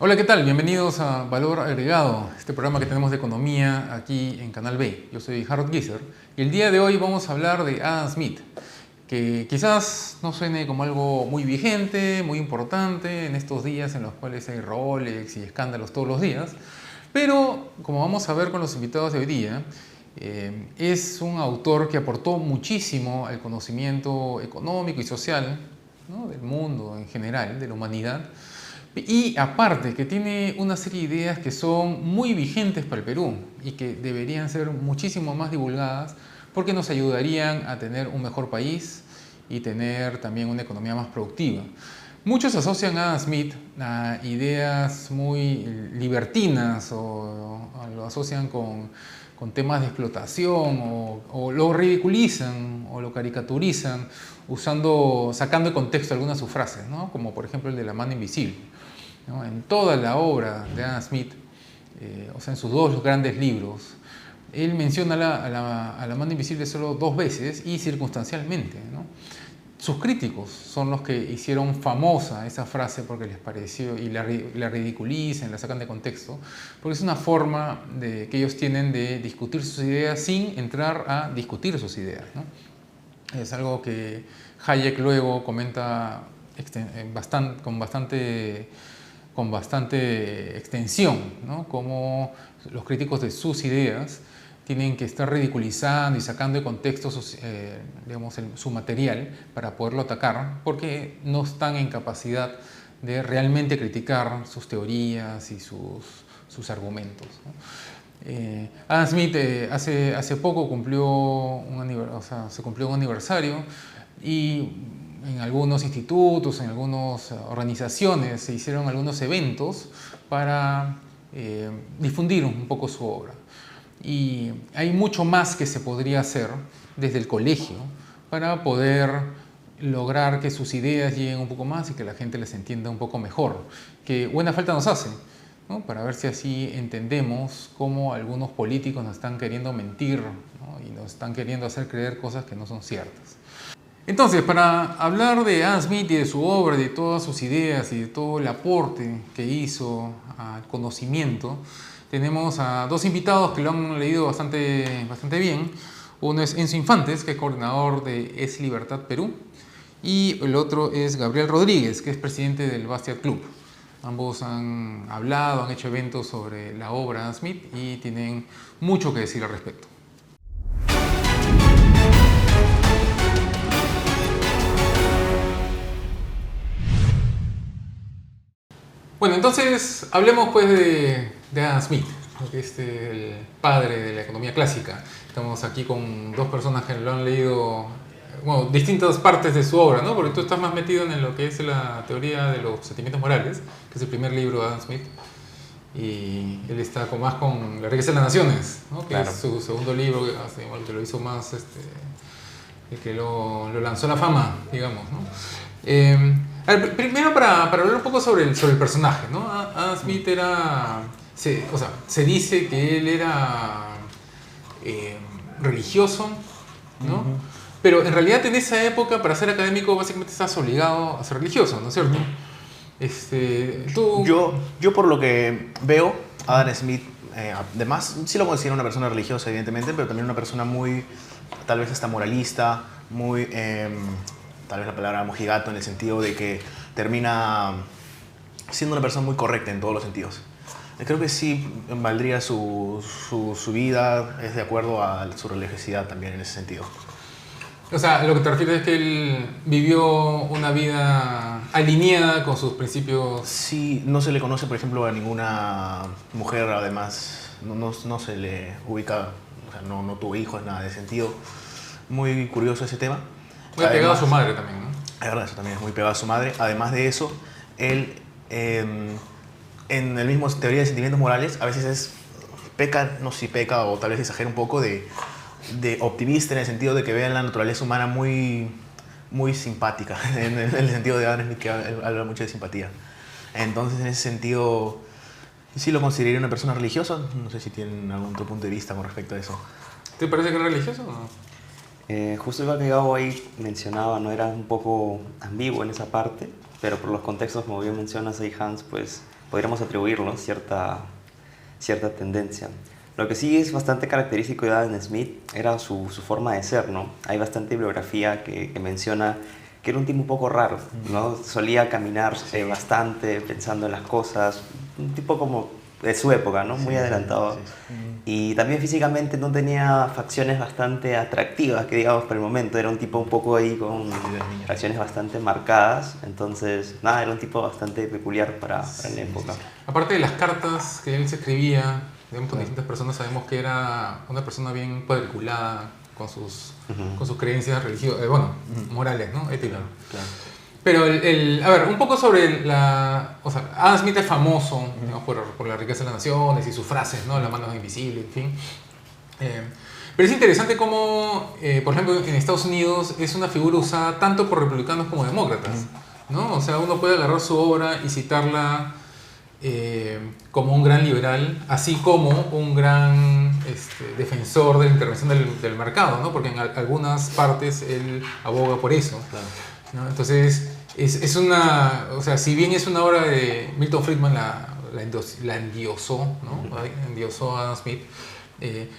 Hola, ¿qué tal? Bienvenidos a Valor Agregado, este programa que tenemos de economía aquí en Canal B. Yo soy Harold Gieser y el día de hoy vamos a hablar de Adam Smith, que quizás no suene como algo muy vigente, muy importante en estos días en los cuales hay Rolex y escándalos todos los días, pero como vamos a ver con los invitados de hoy día, es un autor que aportó muchísimo al conocimiento económico y social, ¿no?, del mundo en general, de la humanidad. Y aparte que tiene una serie de ideas que son muy vigentes para el Perú y que deberían ser muchísimo más divulgadas porque nos ayudarían a tener un mejor país y tener también una economía más productiva. Muchos asocian a Adam Smith a ideas muy libertinas o lo asocian con temas de explotación o lo ridiculizan o lo caricaturizan sacando de contexto algunas de sus frases, ¿no? Como por ejemplo el de la mano invisible, ¿no? En toda la obra de Adam Smith, o sea, en sus dos grandes libros, él menciona a la mano invisible solo dos veces y circunstancialmente, ¿no? Sus críticos son los que hicieron famosa esa frase porque les pareció y la ridiculizan, la sacan de contexto, porque es una forma que ellos tienen de discutir sus ideas sin entrar a discutir sus ideas, ¿no? Es algo que Hayek luego comenta con bastante extensión, ¿no? Cómo los críticos de sus ideas tienen que estar ridiculizando y sacando de contexto su material para poderlo atacar, porque no están en capacidad de realmente criticar sus teorías y sus argumentos, ¿no? Adam Smith hace poco se cumplió un aniversario y en algunos institutos, en algunas organizaciones se hicieron algunos eventos para difundir un poco su obra. Y hay mucho más que se podría hacer desde el colegio para poder lograr que sus ideas lleguen un poco más y que la gente les entienda un poco mejor, que buena falta nos hace, ¿no? Para ver si así entendemos cómo algunos políticos nos están queriendo mentir, ¿no? Y nos están queriendo hacer creer cosas que no son ciertas. Entonces, para hablar de Adam Smith y de su obra, de todas sus ideas y de todo el aporte que hizo al conocimiento, tenemos a dos invitados que lo han leído bastante bien. Uno es Enzo Infantes, que es coordinador de Es Libertad Perú, y el otro es Gabriel Rodríguez, que es presidente del Bastiat Club. Ambos han hablado, han hecho eventos sobre la obra de Adam Smith y tienen mucho que decir al respecto. Bueno, entonces hablemos pues de Adam Smith, que es el padre de la economía clásica. Estamos aquí con dos personas que lo han leído, bueno, distintas partes de su obra, ¿no? Porque tú estás más metido en lo que es la teoría de los sentimientos morales, que es el primer libro de Adam Smith, y él está más con La riqueza de las naciones, ¿no? Que claro, es su segundo libro, que lo hizo más, el que lo lanzó a la fama, digamos, ¿no? A ver, primero para hablar un poco sobre el personaje, ¿no? Adam Smith se dice que él era religioso, ¿no? Pero en realidad en esa época, para ser académico, básicamente estás obligado a ser religioso, ¿no es cierto? Yo por lo que veo, Adam Smith, además, sí lo considero una persona religiosa, evidentemente, pero también una persona muy, tal vez hasta moralista, muy, tal vez la palabra mojigato, en el sentido de que termina siendo una persona muy correcta en todos los sentidos. Creo que sí valdría su vida, es de acuerdo a su religiosidad también en ese sentido. O sea, lo que te refieres es que él vivió una vida alineada con sus principios. Sí, no se le conoce, por ejemplo, a ninguna mujer, además, no se le ubica, o sea, no tuvo hijos, nada de sentido. Muy curioso ese tema. Muy pegado a su madre también, ¿no? Es verdad, eso también es muy pegado a su madre. Además de eso, él, en el mismo teoría de sentimientos morales, a veces peca, no sé si peca o tal vez exagera un poco de optimista, en el sentido de que vean la naturaleza humana muy, muy simpática, en el sentido de Adam Smith, que habla mucho de simpatía. Entonces, en ese sentido, sí lo consideraría una persona religiosa. No sé si tienen algún otro punto de vista con respecto a eso. ¿Te parece que es religioso o no? Justo igual que Gabo ahí mencionaba, no era un poco ambiguo en esa parte, pero por los contextos, como bien mencionas ahí, Hans, pues podríamos atribuirlo cierta tendencia. Lo que sí es bastante característico de Adam Smith era su forma de ser, ¿no? Hay bastante bibliografía que menciona que era un tipo un poco raro, ¿no? Solía caminar bastante pensando en las cosas, un tipo como de su época, ¿no? Muy adelantado. Sí, sí. Y también físicamente no tenía facciones bastante atractivas, que digamos por el momento. Era un tipo un poco ahí con facciones bastante marcadas. Entonces, nada, era un tipo bastante peculiar para la época. Aparte de las cartas que él se escribía, digamos, con distintas personas, sabemos que era una persona bien cuadriculada con sus creencias religiosas, morales, ¿no? Éticas. Claro. Pero, a ver, un poco sobre o sea, Adam Smith es famoso, digamos, por la riqueza de las naciones y sus frases, ¿no? La mano invisible, en fin. Pero es interesante cómo, por ejemplo, en Estados Unidos es una figura usada tanto por republicanos como demócratas, ¿no? O sea, uno puede agarrar su obra y citarla como un gran liberal, así como un gran defensor de la intervención del mercado, ¿no? Porque en algunas partes él aboga por eso. Claro. ¿No? Entonces, es una, o sea, si bien es una obra de Milton Friedman, la endiosó, ¿no? Endiosó a Adam Smith.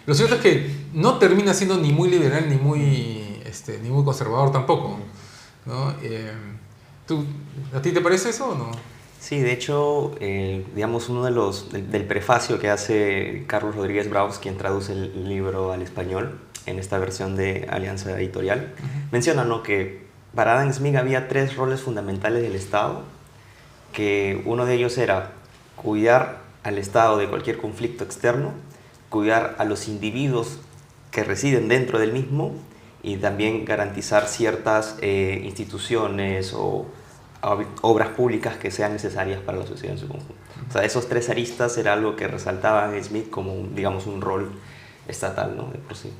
Lo cierto es que no termina siendo ni muy liberal ni muy conservador tampoco, ¿no? ¿A ti te parece eso o no? Sí, de hecho, digamos, uno del prefacio que hace Carlos Rodríguez Braus, quien traduce el libro al español en esta versión de Alianza Editorial, menciona, ¿no?, que para Adam Smith había 3 roles fundamentales del Estado, que uno de ellos era cuidar al Estado de cualquier conflicto externo, cuidar a los individuos que residen dentro del mismo y también garantizar ciertas instituciones o obras públicas que sean necesarias para la sociedad en su conjunto. O sea, esos 3 aristas era algo que resaltaba Adam Smith como, digamos, un rol estatal, ¿no?, de por sí.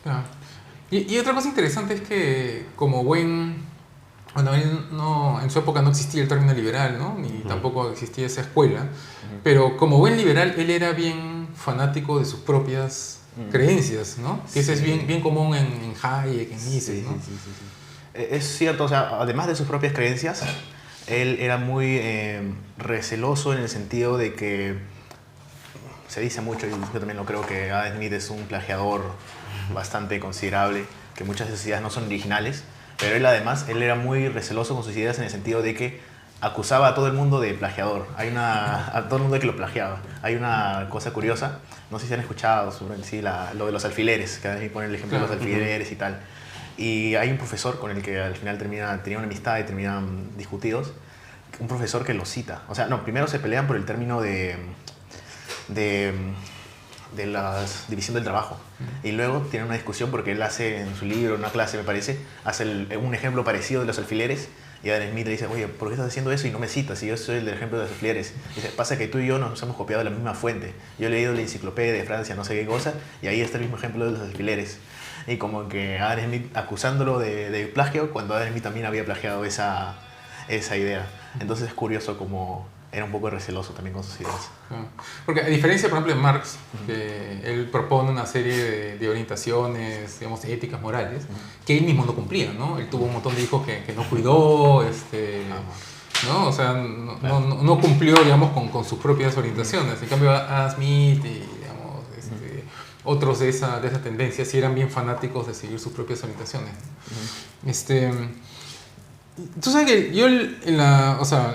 Claro. Y otra cosa interesante es que como él en su época no existía el término liberal, ¿no? Ni tampoco existía esa escuela, pero como buen liberal él era bien fanático de sus propias creencias, ¿no? Que eso es bien común en Hayek, en Mises, ¿no? Sí. Es cierto, o sea, además de sus propias creencias, él era muy receloso en el sentido de que se dice mucho, y yo también lo creo, que Adam Smith es un plagiador bastante considerable, que muchas de sus ideas no son originales, pero él era muy receloso con sus ideas en el sentido de que acusaba a todo el mundo de plagiador, a todo el mundo de que lo plagiaba. Hay una cosa curiosa, no sé si han escuchado sobre sí, lo de los alfileres, que Adam Smith pone el ejemplo de los alfileres y tal. Y hay un profesor con el que al final tenía una amistad y terminan discutidos, un profesor que lo cita. O sea, no, primero se pelean por el término de la división del trabajo. Y luego tienen una discusión porque él hace en su libro, en una clase me parece, hace un ejemplo parecido de los alfileres. Y Adam Smith le dice, oye, ¿por qué estás haciendo eso y no me citas? Si yo soy el del ejemplo de los alfileres. Dice, pasa que tú y yo nos hemos copiado de la misma fuente. Yo he leído la enciclopedia de Francia, no sé qué cosa, y ahí está el mismo ejemplo de los alfileres. Y como que Adam Smith acusándolo de plagio, cuando Adam Smith también había plagiado esa idea. Entonces es curioso como era un poco receloso también con sus ideas. Porque a diferencia, por ejemplo, de Marx, que él propone una serie de orientaciones, digamos, éticas, morales, que él mismo no cumplía, ¿no? Él tuvo un montón de hijos que no cuidó, ¿no? O sea, no cumplió, digamos, con sus propias orientaciones. En cambio, Adam Smith y, digamos, otros de esa tendencia sí eran bien fanáticos de seguir sus propias orientaciones. Tú sabes que yo,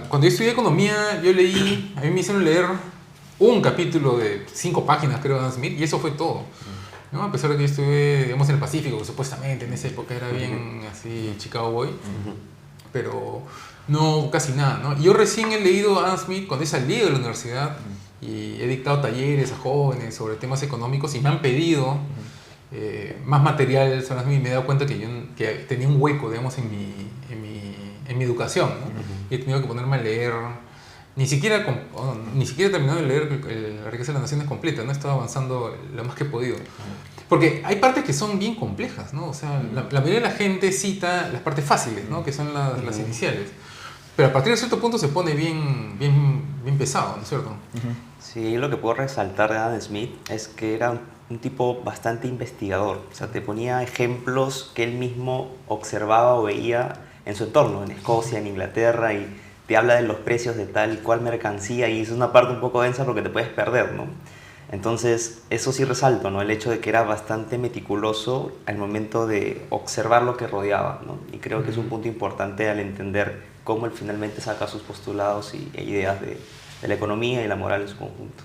cuando yo estudié economía, a mí me hicieron leer un capítulo de 5 páginas, creo, de Adam Smith, y eso fue todo, ¿no? A pesar de que yo estuve, digamos, en el Pacífico, que supuestamente en esa época era bien así, Chicago Boy, pero no, casi nada, ¿no? Y yo recién he leído a Adam Smith cuando he salido de la universidad y he dictado talleres a jóvenes sobre temas económicos y me han pedido más material sobre Adam Smith, y me he dado cuenta que tenía un hueco, digamos, en mi educación, ¿no? Y he tenido que ponerme a leer, ni siquiera he terminado de leer La riqueza de las naciones completa, ¿no? He estado avanzando lo más que he podido. Porque hay partes que son bien complejas, ¿no? O sea, la mayoría de la gente cita las partes fáciles, ¿no? Que son las iniciales. Pero a partir de cierto punto se pone bien pesado, ¿no es cierto? Sí, lo que puedo resaltar de Adam Smith es que era un tipo bastante investigador. O sea, te ponía ejemplos que él mismo observaba o veía en su entorno, en Escocia, en Inglaterra, y te habla de los precios de tal y cual mercancía y es una parte un poco densa porque te puedes perder, ¿no? Entonces, eso sí resalto, ¿no? El hecho de que era bastante meticuloso al momento de observar lo que rodeaba, ¿no? Y creo que es un punto importante al entender cómo él finalmente saca sus postulados e ideas de la economía y la moral en su conjunto.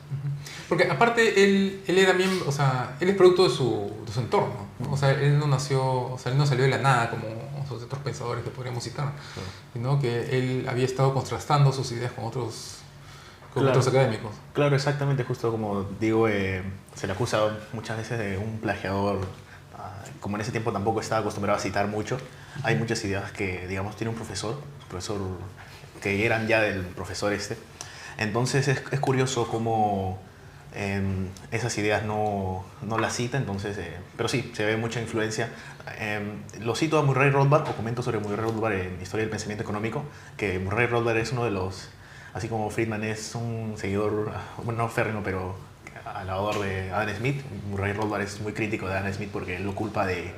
Porque aparte él era bien, o sea, él es producto de su entorno, ¿no? O sea, él no nació, o sea, él no salió de la nada como esos otros pensadores que podríamos citar, sino que él había estado contrastando sus ideas con otros académicos. Claro, exactamente, justo como digo, se le acusa muchas veces de un plagiador. Como en ese tiempo tampoco estaba acostumbrado a citar mucho, hay muchas ideas que, digamos, tiene un profesor que eran ya del profesor este. Entonces es curioso cómo esas ideas no las cita, entonces, pero sí, se ve mucha influencia. Lo cito a Murray Rothbard, o comento sobre Murray Rothbard en Historia del Pensamiento Económico, que Murray Rothbard es uno de los, así como Friedman es un seguidor, bueno, no férreo, pero alabador de Adam Smith. Murray Rothbard es muy crítico de Adam Smith porque él lo culpa de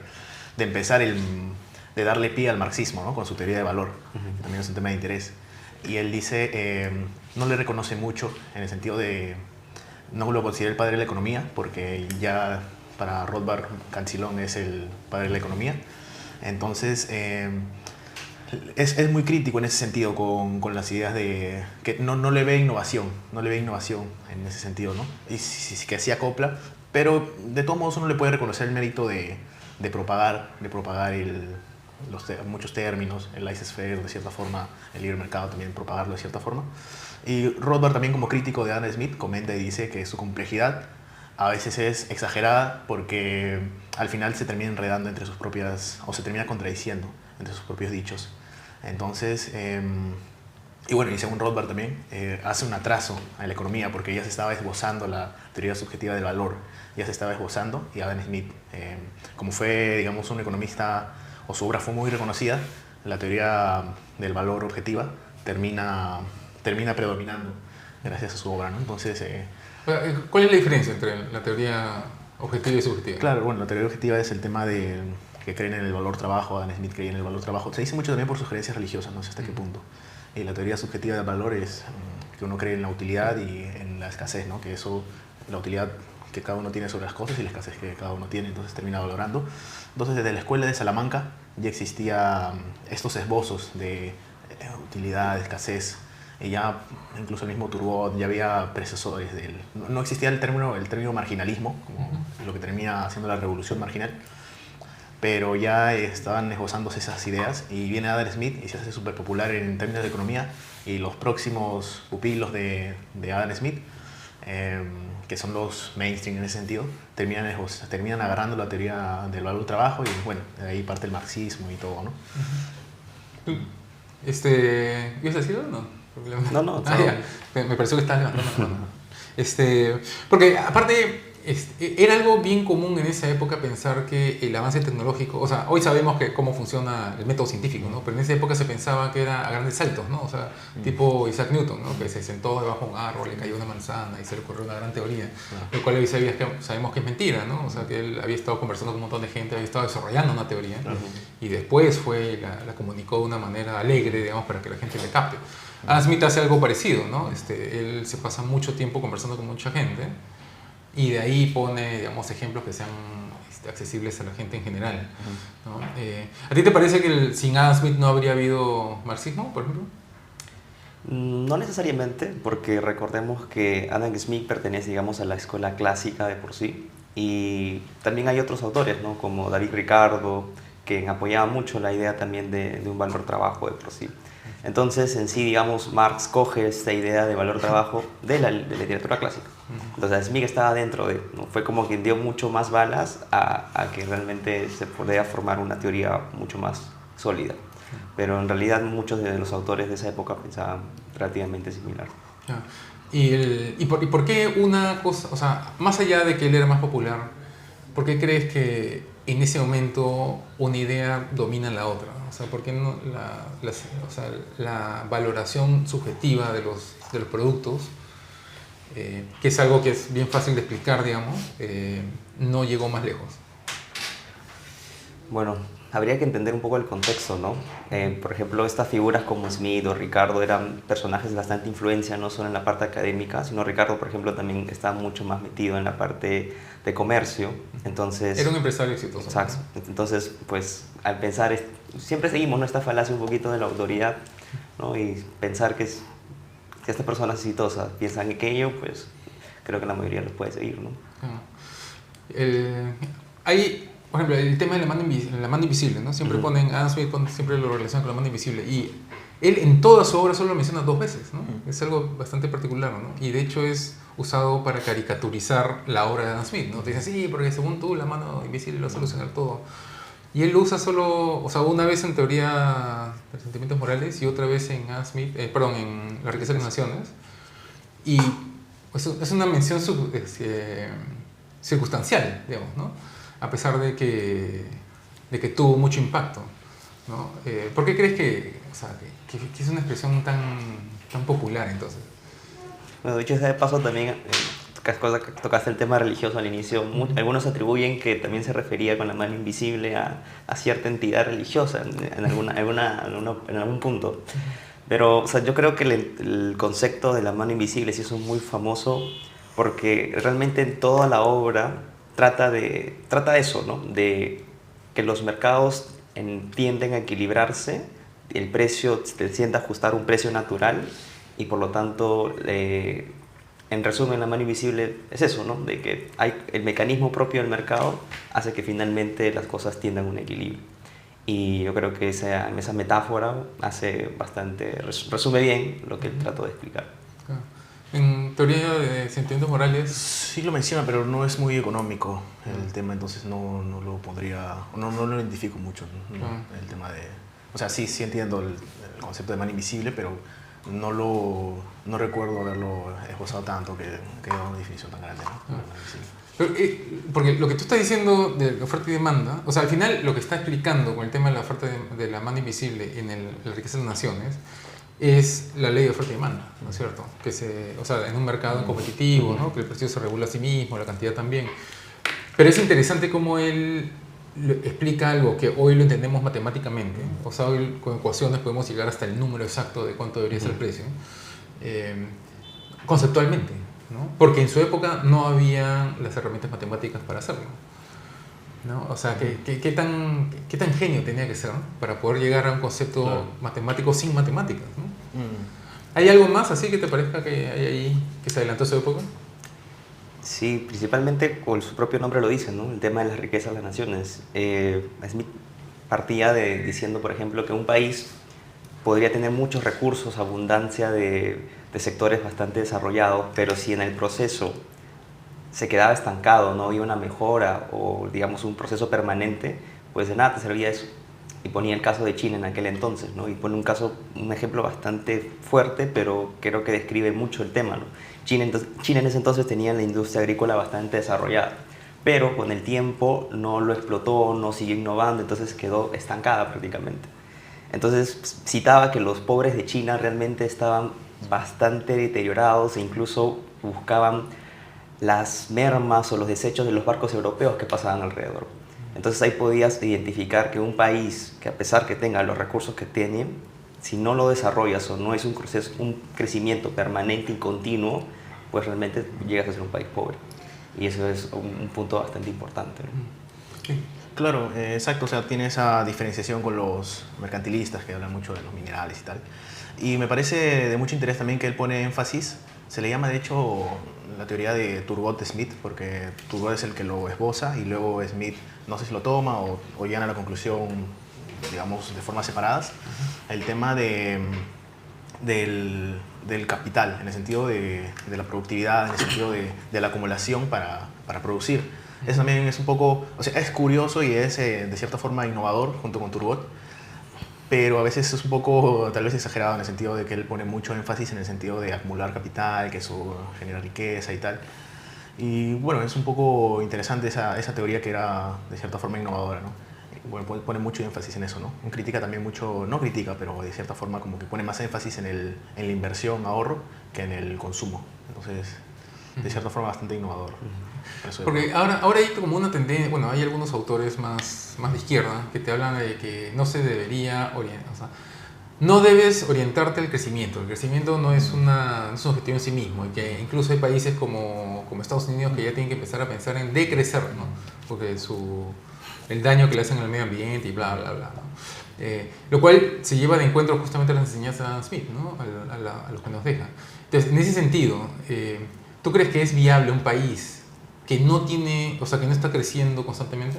empezar de darle pie al marxismo, ¿no? Con su teoría de valor, que también es un tema de interés. Y él dice, no le reconoce mucho en el sentido de, no lo considera el padre de la economía, porque ya para Rothbard Cantillon es el padre de la economía. Entonces, es muy crítico en ese sentido con las ideas de que no le ve innovación, en ese sentido, ¿no? Y sí que sí acopla, pero de todos modos uno le puede reconocer el mérito de propagar muchos términos, el laissez-faire de cierta forma, el libre mercado también propagarlo de cierta forma. Y Rothbard también, como crítico de Adam Smith, comenta y dice que su complejidad a veces es exagerada porque al final se termina enredando entre sus propias, o se termina contradiciendo entre sus propios dichos. Entonces, y bueno, y según Rothbard también, hace un atraso a la economía porque ya se estaba esbozando la teoría subjetiva del valor, ya se estaba esbozando, y Adam Smith, como fue, digamos, un economista, o su obra fue muy reconocida, la teoría del valor objetiva termina predominando gracias a su obra, ¿no? Entonces, ¿cuál es la diferencia entre la teoría objetiva y subjetiva? claro, bueno, la teoría objetiva es el tema de que creen en el valor trabajo. Adam Smith creía en el valor trabajo. Se dice mucho también por sus creencias religiosas, no sé hasta qué punto. Y la teoría subjetiva del valor es que uno cree en la utilidad y en la escasez, ¿no? Que eso, la utilidad que cada uno tiene sobre las cosas y la escasez que cada uno tiene, entonces termina valorando. Entonces, desde la escuela de Salamanca ya existía estos esbozos de utilidad, de escasez. Y ya incluso el mismo Turgot, ya había predecesores de él. No existía el término marginalismo, como lo que termina haciendo la revolución marginal, pero ya estaban esbozándose esas ideas, y viene Adam Smith y se hace súper popular en términos de economía, y los próximos pupilos de Adam Smith, que son los mainstream en ese sentido, terminan agarrando la teoría del valor del trabajo, y bueno, de ahí parte el marxismo y todo, ¿no? ¿Ibas a decirlo o no? No. Me pareció que estabas levantando la mano. Porque aparte era algo bien común en esa época pensar que el avance tecnológico, o sea, hoy sabemos cómo funciona el método científico, ¿no? Pero en esa época se pensaba que era a grandes saltos, ¿no? O sea, tipo Isaac Newton, ¿no? Que se sentó debajo de un árbol, le cayó una manzana y se le ocurrió una gran teoría, lo cual hoy sabemos que es mentira, ¿no? O sea, que él había estado conversando con un montón de gente, había estado desarrollando una teoría, y después la comunicó de una manera alegre, digamos, para que la gente le capte. Adam Smith hace algo parecido, ¿no? Él se pasa mucho tiempo conversando con mucha gente, y de ahí pone, digamos, ejemplos que sean accesibles a la gente en general, ¿no? ¿A ti te parece que sin Adam Smith no habría habido marxismo, por ejemplo? No necesariamente, porque recordemos que Adam Smith pertenece, digamos, a la escuela clásica de por sí, y también hay otros autores, ¿no? Como David Ricardo, que apoyaban mucho la idea también de un valor trabajo de por sí. Entonces, en sí, digamos, Marx coge esta idea de valor trabajo de la literatura clásica. Entonces, Smith estaba dentro de, ¿no? Fue como quien dio mucho más balas a que realmente se podía formar una teoría mucho más sólida. Pero en realidad muchos de los autores de esa época pensaban relativamente similar. ¿Y por qué una cosa, o sea, más allá de que él era más popular, por qué crees que en ese momento una idea domina la otra? O sea, ¿por qué no la valoración subjetiva de los productos, que es algo que es bien fácil de explicar, digamos, no llegó más lejos? Bueno, habría que entender un poco el contexto, ¿no? Por ejemplo, estas figuras como Smith o Ricardo eran personajes de bastante influencia, no solo en la parte académica, sino Ricardo, por ejemplo, también estaba mucho más metido en la parte de comercio. Entonces, Era un empresario exitoso. exacto. Entonces, pues, al pensar, siempre seguimos, ¿no?, esta falacia un poquito de la autoridad, ¿no? Y pensar que esta persona es exitosa piensa en aquello, pues, creo que la mayoría lo puede seguir, ¿no? Hay, por ejemplo, el tema de la mano invisible, ¿no? Siempre ponen, Adam Smith siempre lo relaciona con la mano invisible, y él en toda su obra solo lo menciona 2 veces, ¿no? Es algo bastante particular, ¿no? Y de hecho es usado para caricaturizar la obra de Adam Smith, ¿no? Te dicen, sí, porque según tú la mano invisible lo va a solucionar todo. Y él lo usa solo, o sea, una vez en teoría de los sentimientos morales y otra vez en Adam Smith, perdón, en La riqueza de las naciones. Y pues, es una mención circunstancial, digamos, ¿no? A pesar de que tuvo mucho impacto, ¿no? ¿Por qué crees que, o sea, que es una expresión tan popular entonces? Bueno, dicho sea de paso, también tocaste el tema religioso al inicio. Algunos atribuyen que también se refería con la mano invisible a cierta entidad religiosa en algún punto. Pero, o sea, yo creo que el concepto de la mano invisible sí es muy famoso, porque realmente en toda la obra trata de eso, ¿no? De que los mercados tienden a equilibrarse, el precio se tiende a ajustar a un precio natural, y por lo tanto, en resumen, la mano invisible es eso, ¿no? De que el mecanismo propio del mercado hace que finalmente las cosas tiendan a un equilibrio. Y yo creo que esa metáfora resume bien lo que trato de explicar. En teoría de sentimientos morales... Sí lo menciona, pero no es muy económico el tema, entonces no lo pondría, no lo identifico mucho, ¿no? El tema de... O sea, sí entiendo el concepto de mano invisible, pero no recuerdo haberlo esbozado tanto que da una definición tan grande, ¿no? Pero, porque lo que tú estás diciendo de oferta y demanda, o sea, al final lo que está explicando con el tema de la oferta de la mano invisible en la riqueza de las naciones es la ley de oferta y demanda, ¿no es cierto? O sea, en un mercado competitivo, ¿no? Que el precio se regula a sí mismo, la cantidad también. Pero es interesante cómo él explica algo que hoy lo entendemos matemáticamente. O sea, hoy con ecuaciones podemos llegar hasta el número exacto de cuánto debería ser el precio, conceptualmente, ¿no? Porque en su época no había las herramientas matemáticas para hacerlo, ¿no? O sea, ¿qué tan genio tenía que ser, ¿no?, para poder llegar a un concepto matemático sin matemáticas, ¿no? ¿Hay algo más así que te parezca que hay ahí que se adelantó a su época? Sí, principalmente, como su propio nombre lo dice, ¿no? El tema de las riquezas de las naciones. Smith partía diciendo, por ejemplo, que un país podría tener muchos recursos, abundancia de sectores bastante desarrollados, pero si en el proceso se quedaba estancado, no había una mejora o, digamos, un proceso permanente, pues de nada te servía eso. Y ponía el caso de China en aquel entonces, ¿no? Y pone un ejemplo bastante fuerte, pero creo que describe mucho el tema, ¿no? China en ese entonces tenía la industria agrícola bastante desarrollada, pero con el tiempo no lo explotó, no siguió innovando, entonces quedó estancada prácticamente. Entonces citaba que los pobres de China realmente estaban bastante deteriorados e incluso buscaban las mermas o los desechos de los barcos europeos que pasaban alrededor. Entonces ahí podías identificar que un país que, a pesar que tenga los recursos que tiene, si no lo desarrollas o no es un crecimiento permanente y continuo, pues realmente llegas a ser un país pobre. Y eso es un punto bastante importante, ¿no? Sí. Claro, exacto. O sea, tiene esa diferenciación con los mercantilistas que hablan mucho de los minerales y tal. Y me parece de mucho interés también que él pone énfasis. Se le llama, de hecho, la teoría de Turgot-Smith, porque Turgot es el que lo esboza y luego Smith no sé si lo toma o llegan a la conclusión, digamos, de formas separadas. El tema del capital, en el sentido de la productividad, en el sentido de la acumulación para producir. Eso también es un poco, o sea, es curioso y es de cierta forma innovador junto con Turgot, pero a veces es un poco tal vez exagerado en el sentido de que él pone mucho énfasis en el sentido de acumular capital, que eso genera riqueza y tal. Y bueno, es un poco interesante esa teoría que era de cierta forma innovadora, ¿no? Bueno, pone mucho énfasis en eso, ¿no? Critica también mucho, no critica, pero de cierta forma como que pone más énfasis en la inversión, ahorro, que en el consumo. Entonces, de cierta forma bastante innovador. Por eso Porque ahora hay como una tendencia, bueno, hay algunos autores más de izquierda que te hablan de que no se debería orientar, o sea, no debes orientarte al crecimiento. El crecimiento no es un objetivo en sí mismo, y que incluso hay países como Estados Unidos que ya tienen que empezar a pensar en decrecer, ¿no? Porque el daño que le hacen al medio ambiente y bla, bla, bla, ¿no? Lo cual se lleva de encuentro justamente a las enseñanzas de Adam Smith, ¿no? A lo que nos deja. Entonces, en ese sentido, ¿tú crees que es viable un país que no tiene, o sea, que no está creciendo constantemente?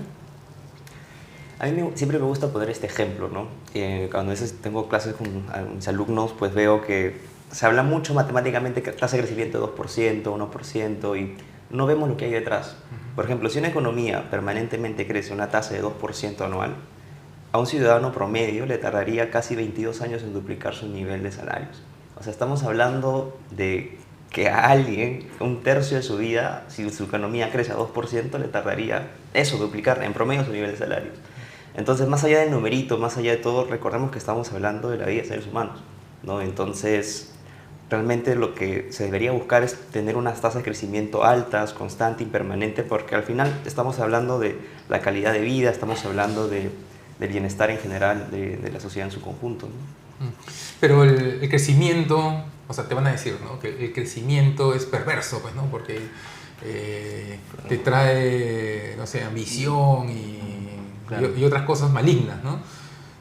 A mí siempre me gusta poner este ejemplo, ¿no? Cuando a veces tengo clases con mis alumnos, pues veo que se habla mucho matemáticamente que tasa de crecimiento de 2%, 1%, y no vemos lo que hay detrás. Por ejemplo, si una economía permanentemente crece una tasa de 2% anual, a un ciudadano promedio le tardaría casi 22 años en duplicar su nivel de salarios. O sea, estamos hablando de que a alguien, un tercio de su vida, si su economía crece a 2%, le tardaría eso, duplicar en promedio su nivel de salarios. Entonces, más allá del numerito, más allá de todo, recordemos que estamos hablando de la vida de seres humanos, ¿no? Entonces, realmente lo que se debería buscar es tener unas tasas de crecimiento altas, constante y permanente, porque al final estamos hablando de la calidad de vida, estamos hablando del bienestar en general de la sociedad en su conjunto, ¿no? Pero el crecimiento, o sea, te van a decir, ¿no? Que el crecimiento es perverso, pues, ¿no? Porque te trae, no sé, ambición y otras cosas malignas, ¿no?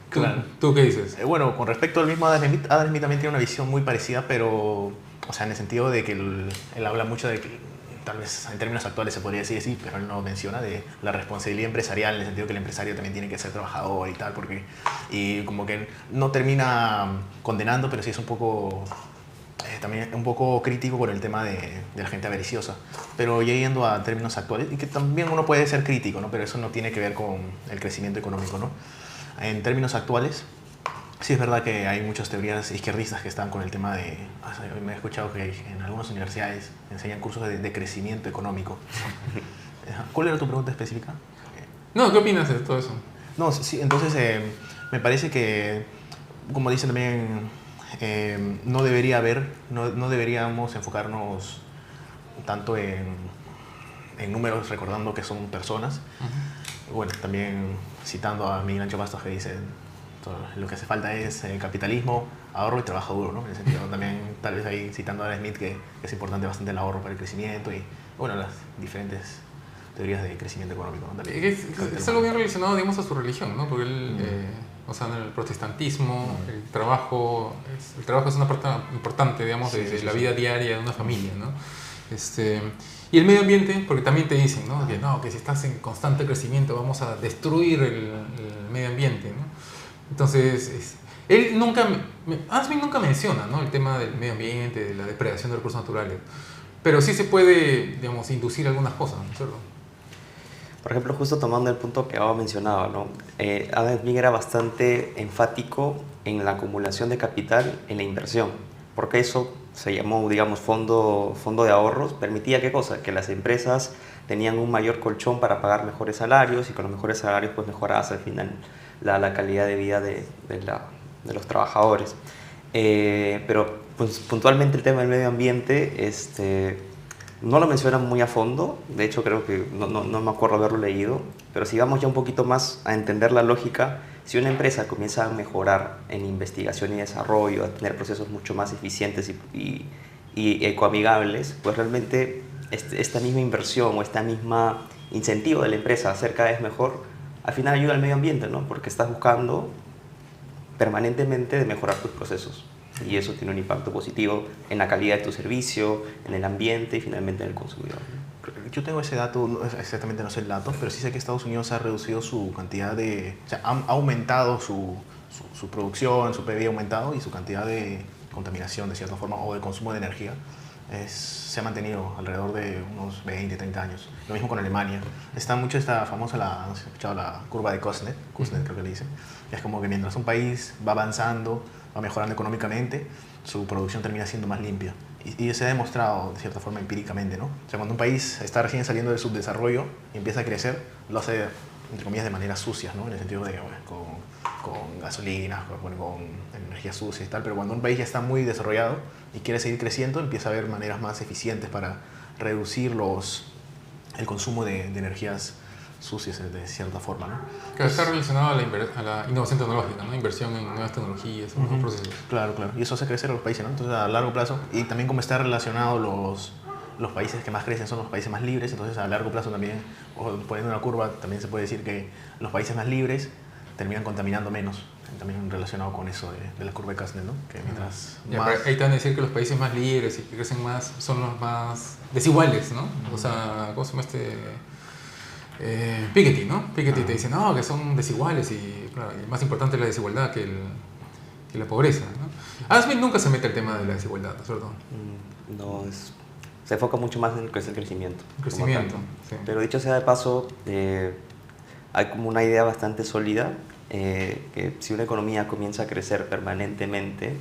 Claro. ¿Tú qué dices? Bueno, con respecto al mismo Adam Smith también tiene una visión muy parecida, pero, o sea, en el sentido de que él habla mucho de que, tal vez en términos actuales se podría decir sí, pero él no menciona de la responsabilidad empresarial, en el sentido que el empresario también tiene que ser trabajador y tal, y como que no termina condenando, pero sí es un poco, también un poco crítico con el tema de la gente avariciosa. Pero ya yendo a términos actuales, y que también uno puede ser crítico, ¿no? Pero eso no tiene que ver con el crecimiento económico, ¿no? En términos actuales, sí es verdad que hay muchas teorías izquierdistas que están con el tema de... Me he escuchado que en algunas universidades enseñan cursos de crecimiento económico. ¿Cuál era tu pregunta específica? No, ¿qué opinas de todo eso? No, sí, entonces me parece que, como dicen también, no deberíamos enfocarnos tanto en números, recordando que son personas. Bueno, también citando a Miguel Ancho Bastos, que dice lo que hace falta es capitalismo, ahorro y trabajo duro, ¿no? En el sentido también, tal vez ahí citando a Adam Smith, que es importante bastante el ahorro para el crecimiento y, bueno, las diferentes teorías de crecimiento económico, ¿no? También, es algo bien relacionado, digamos, a su religión, ¿no? Porque él, o sea, en el protestantismo, el trabajo es una parte importante, digamos, de la vida diaria de una familia, ¿no? Y el medio ambiente, porque también te dicen, ¿no? Que si estás en constante crecimiento vamos a destruir el medio ambiente, ¿no? Entonces, él nunca, Adam Smith nunca menciona, ¿no? El tema del medio ambiente, de la depredación de recursos naturales, pero sí se puede, digamos, inducir algunas cosas, ¿no es cierto? Por ejemplo, justo tomando el punto que Abba mencionaba, ¿no? Adam Smith era bastante enfático en la acumulación de capital en la inversión, porque eso se llamó, digamos, fondo de ahorros, permitía ¿qué cosa? Que las empresas tenían un mayor colchón para pagar mejores salarios, y con los mejores salarios pues mejorabas al final la calidad de vida de los trabajadores. Pero pues, puntualmente el tema del medio ambiente no lo mencionan muy a fondo, de hecho creo que no me acuerdo haberlo leído, pero si vamos ya un poquito más a entender la lógica, si una empresa comienza a mejorar en investigación y desarrollo, a tener procesos mucho más eficientes y ecoamigables, pues realmente esta misma inversión o esta misma incentivo de la empresa a ser cada vez mejor, al final ayuda al medio ambiente, ¿no? Porque estás buscando permanentemente de mejorar tus procesos. Y eso tiene un impacto positivo en la calidad de tu servicio, en el ambiente y finalmente en el consumidor. Yo tengo ese dato, exactamente no sé el dato, pero sí sé que Estados Unidos ha reducido su cantidad de... O sea, ha aumentado su producción, su PIB ha aumentado y su cantidad de contaminación de cierta forma o de consumo de energía se ha mantenido alrededor de unos 20, 30 años. Lo mismo con Alemania. Está mucho esta famosa, no sé si has escuchado la curva de Kuznets creo que le dicen. Es como que mientras un país va avanzando, va mejorando económicamente, su producción termina siendo más limpia. Y se ha demostrado de cierta forma empíricamente, ¿no? O sea, cuando un país está recién saliendo del subdesarrollo y empieza a crecer, lo hace, entre comillas, de manera sucia, ¿no? En el sentido de con gasolina, con energía sucia y tal. Pero cuando un país ya está muy desarrollado y quiere seguir creciendo, empieza a haber maneras más eficientes para reducir el consumo de energías sucias de cierta forma, ¿no? Que está relacionado a la innovación tecnológica, ¿no? Inversión en nuevas tecnologías, en nuevos procesos. Claro, claro. Y eso hace crecer a los países, ¿no? Entonces, a largo plazo, y también como está relacionado los países que más crecen son los países más libres, entonces a largo plazo también, o poniendo una curva, también se puede decir que los países más libres terminan contaminando menos, también relacionado con eso de la curva de Kastner, ¿no? Que mientras Ya, más... ahí te van a decir que los países más libres y que crecen más son los más desiguales, ¿no? O sea, ¿cómo se llama este...? Piketty, ¿no? Piketty te dice, no, que son desiguales y, claro, y más importante es la desigualdad que la pobreza, ¿no? Adam Smith nunca se mete el tema de la desigualdad, ¿no es cierto? No, se enfoca mucho más en el crecimiento. Crecimiento, sí. Pero dicho sea de paso, hay como una idea bastante sólida que si una economía comienza a crecer permanentemente,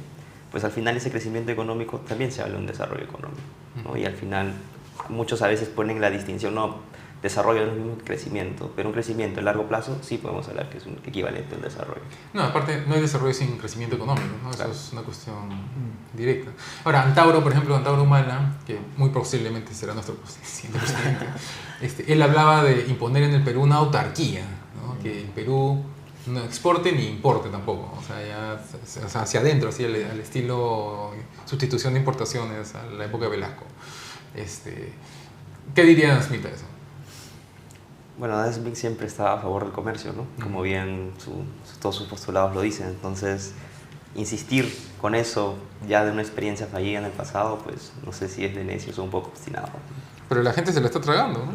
pues al final ese crecimiento económico también se habla de un desarrollo económico, ¿no? Y al final muchos a veces ponen la distinción, no, desarrollo no es lo mismo que crecimiento, pero un crecimiento a largo plazo sí podemos hablar que es un equivalente a un desarrollo. No, aparte no hay desarrollo sin crecimiento económico, ¿no? Claro. Eso es una cuestión directa. Ahora, Antauro, por ejemplo, Antauro Humala, que muy posiblemente será nuestro siguiente presidente, él hablaba de imponer en el Perú una autarquía, ¿no? Que el Perú no exporte ni importe tampoco, o sea, ya hacia adentro, así al estilo sustitución de importaciones a la época de Velasco. ¿Qué diría Smith a eso? Bueno, Adam Smith siempre está a favor del comercio, ¿no? Como bien todos sus postulados lo dicen. Entonces, insistir con eso ya de una experiencia fallida en el pasado, pues no sé si es de necios o un poco obstinado. Pero la gente se la está tragando, ¿no?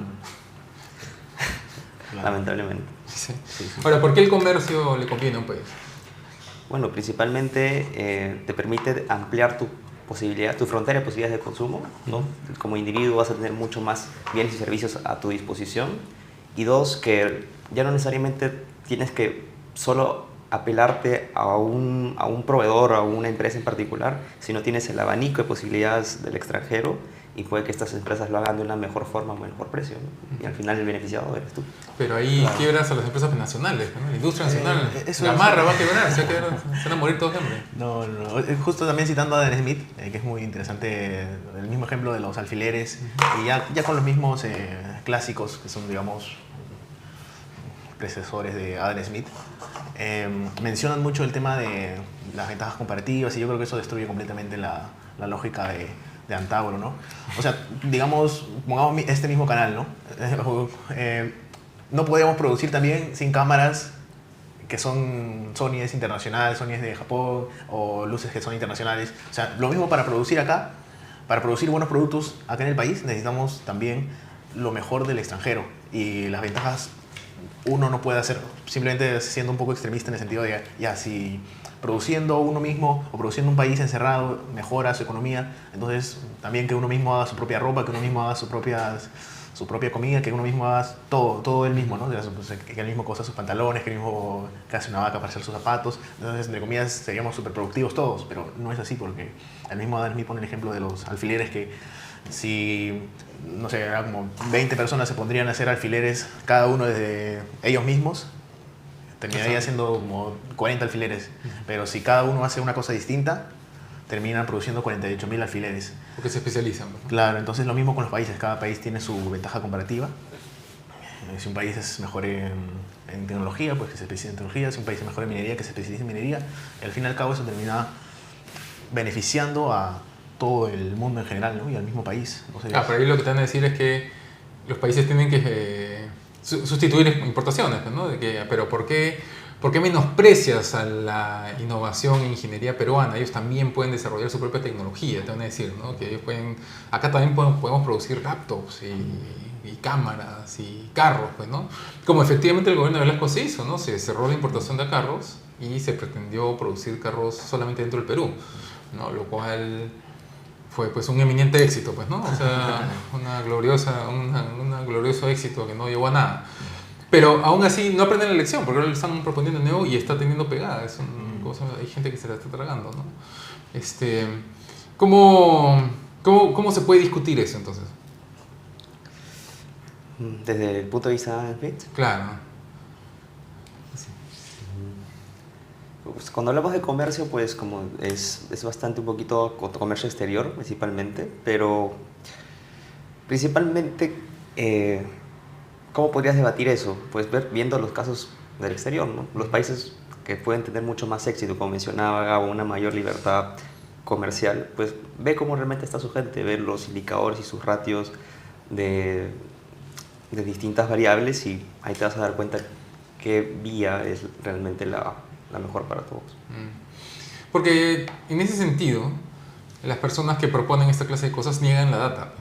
Claro. Lamentablemente. Sí. Sí, sí. Ahora, ¿por qué el comercio le conviene a un país? Bueno, principalmente te permite ampliar tu frontera de posibilidades de consumo, ¿no? Como individuo vas a tener mucho más bienes y servicios a tu disposición. Y dos, que ya no necesariamente tienes que solo apelarte a un proveedor o a una empresa en particular, sino tienes el abanico de posibilidades del extranjero y puede que estas empresas lo hagan de una mejor forma o mejor precio, ¿no? Y al final el beneficiado eres tú. Pero ahí quiebras a las empresas nacionales, ¿no? La industria nacional, eso la es- marra va a quebrar, se van a morir todos de hambre. No, no, justo también citando a Adam Smith, que es muy interesante, el mismo ejemplo de los alfileres, y ya con los mismos clásicos, que son, digamos, predecesores de Adam Smith, mencionan mucho el tema de las ventajas comparativas, y yo creo que eso destruye completamente la lógica de Antauro, ¿no? O sea, digamos, pongamos este mismo canal, ¿no? No podemos producir también sin cámaras que son Sony's internacionales, Sony's de Japón, o luces que son internacionales. O sea, lo mismo para producir acá, para producir buenos productos acá en el país, necesitamos también lo mejor del extranjero. Y las ventajas uno no puede hacer simplemente siendo un poco extremista en el sentido de, ya, si produciendo uno mismo o produciendo un país encerrado mejora su economía, entonces también que uno mismo haga su propia ropa, que uno mismo haga su propia comida, que uno mismo haga todo él mismo, ¿no? O sea, que él mismo cosa sus pantalones, que él mismo hace una vaca para hacer sus zapatos. Entonces, entre comillas, seríamos súper productivos todos, pero no es así porque el mismo Adam Smith pone el ejemplo de los alfileres que si, no sé, era como 20 personas se pondrían a hacer alfileres cada uno de ellos mismos, terminaría siendo como 40 alfileres. Pero si cada uno hace una cosa distinta, terminan produciendo 48.000 alfileres. Porque se especializan, ¿no? Claro, entonces lo mismo con los países. Cada país tiene su ventaja comparativa. Si un país es mejor en tecnología, pues que se especialice en tecnología. Si un país es mejor en minería, que se especialice en minería. Y al fin y al cabo eso termina beneficiando a todo el mundo en general, ¿no? Y al mismo país. Pero ahí lo que te van a decir es que los países tienen que sustituir importaciones, ¿no? Pero ¿por qué menosprecias a la innovación en ingeniería peruana? Ellos también pueden desarrollar su propia tecnología, te van a decir, ¿no? Que ellos acá también podemos producir laptops y cámaras y carros, pues, ¿no? Como efectivamente el gobierno de Velasco se hizo, ¿no? Se cerró la importación de carros y se pretendió producir carros solamente dentro del Perú, ¿no? Lo cual fue pues un eminente éxito, pues, ¿no? O sea, un glorioso éxito que no llevó a nada. Pero aún así no aprenden la lección, porque ahora le están proponiendo de nuevo y está teniendo pegada. Hay gente que se la está tragando, ¿no? ¿Cómo se puede discutir eso entonces? Desde el punto de vista de Smith, Claro. pues, cuando hablamos de comercio, pues como es bastante un poquito comercio exterior principalmente, pero Principalmente, ¿cómo podrías debatir eso? Pues viendo los casos del exterior, ¿no? Los países que pueden tener mucho más éxito, como mencionaba Gabo, una mayor libertad comercial, pues ve cómo realmente está su gente, ve los indicadores y sus ratios de distintas variables y ahí te vas a dar cuenta qué vía es realmente la mejor para todos. Porque en ese sentido, las personas que proponen esta clase de cosas niegan la data.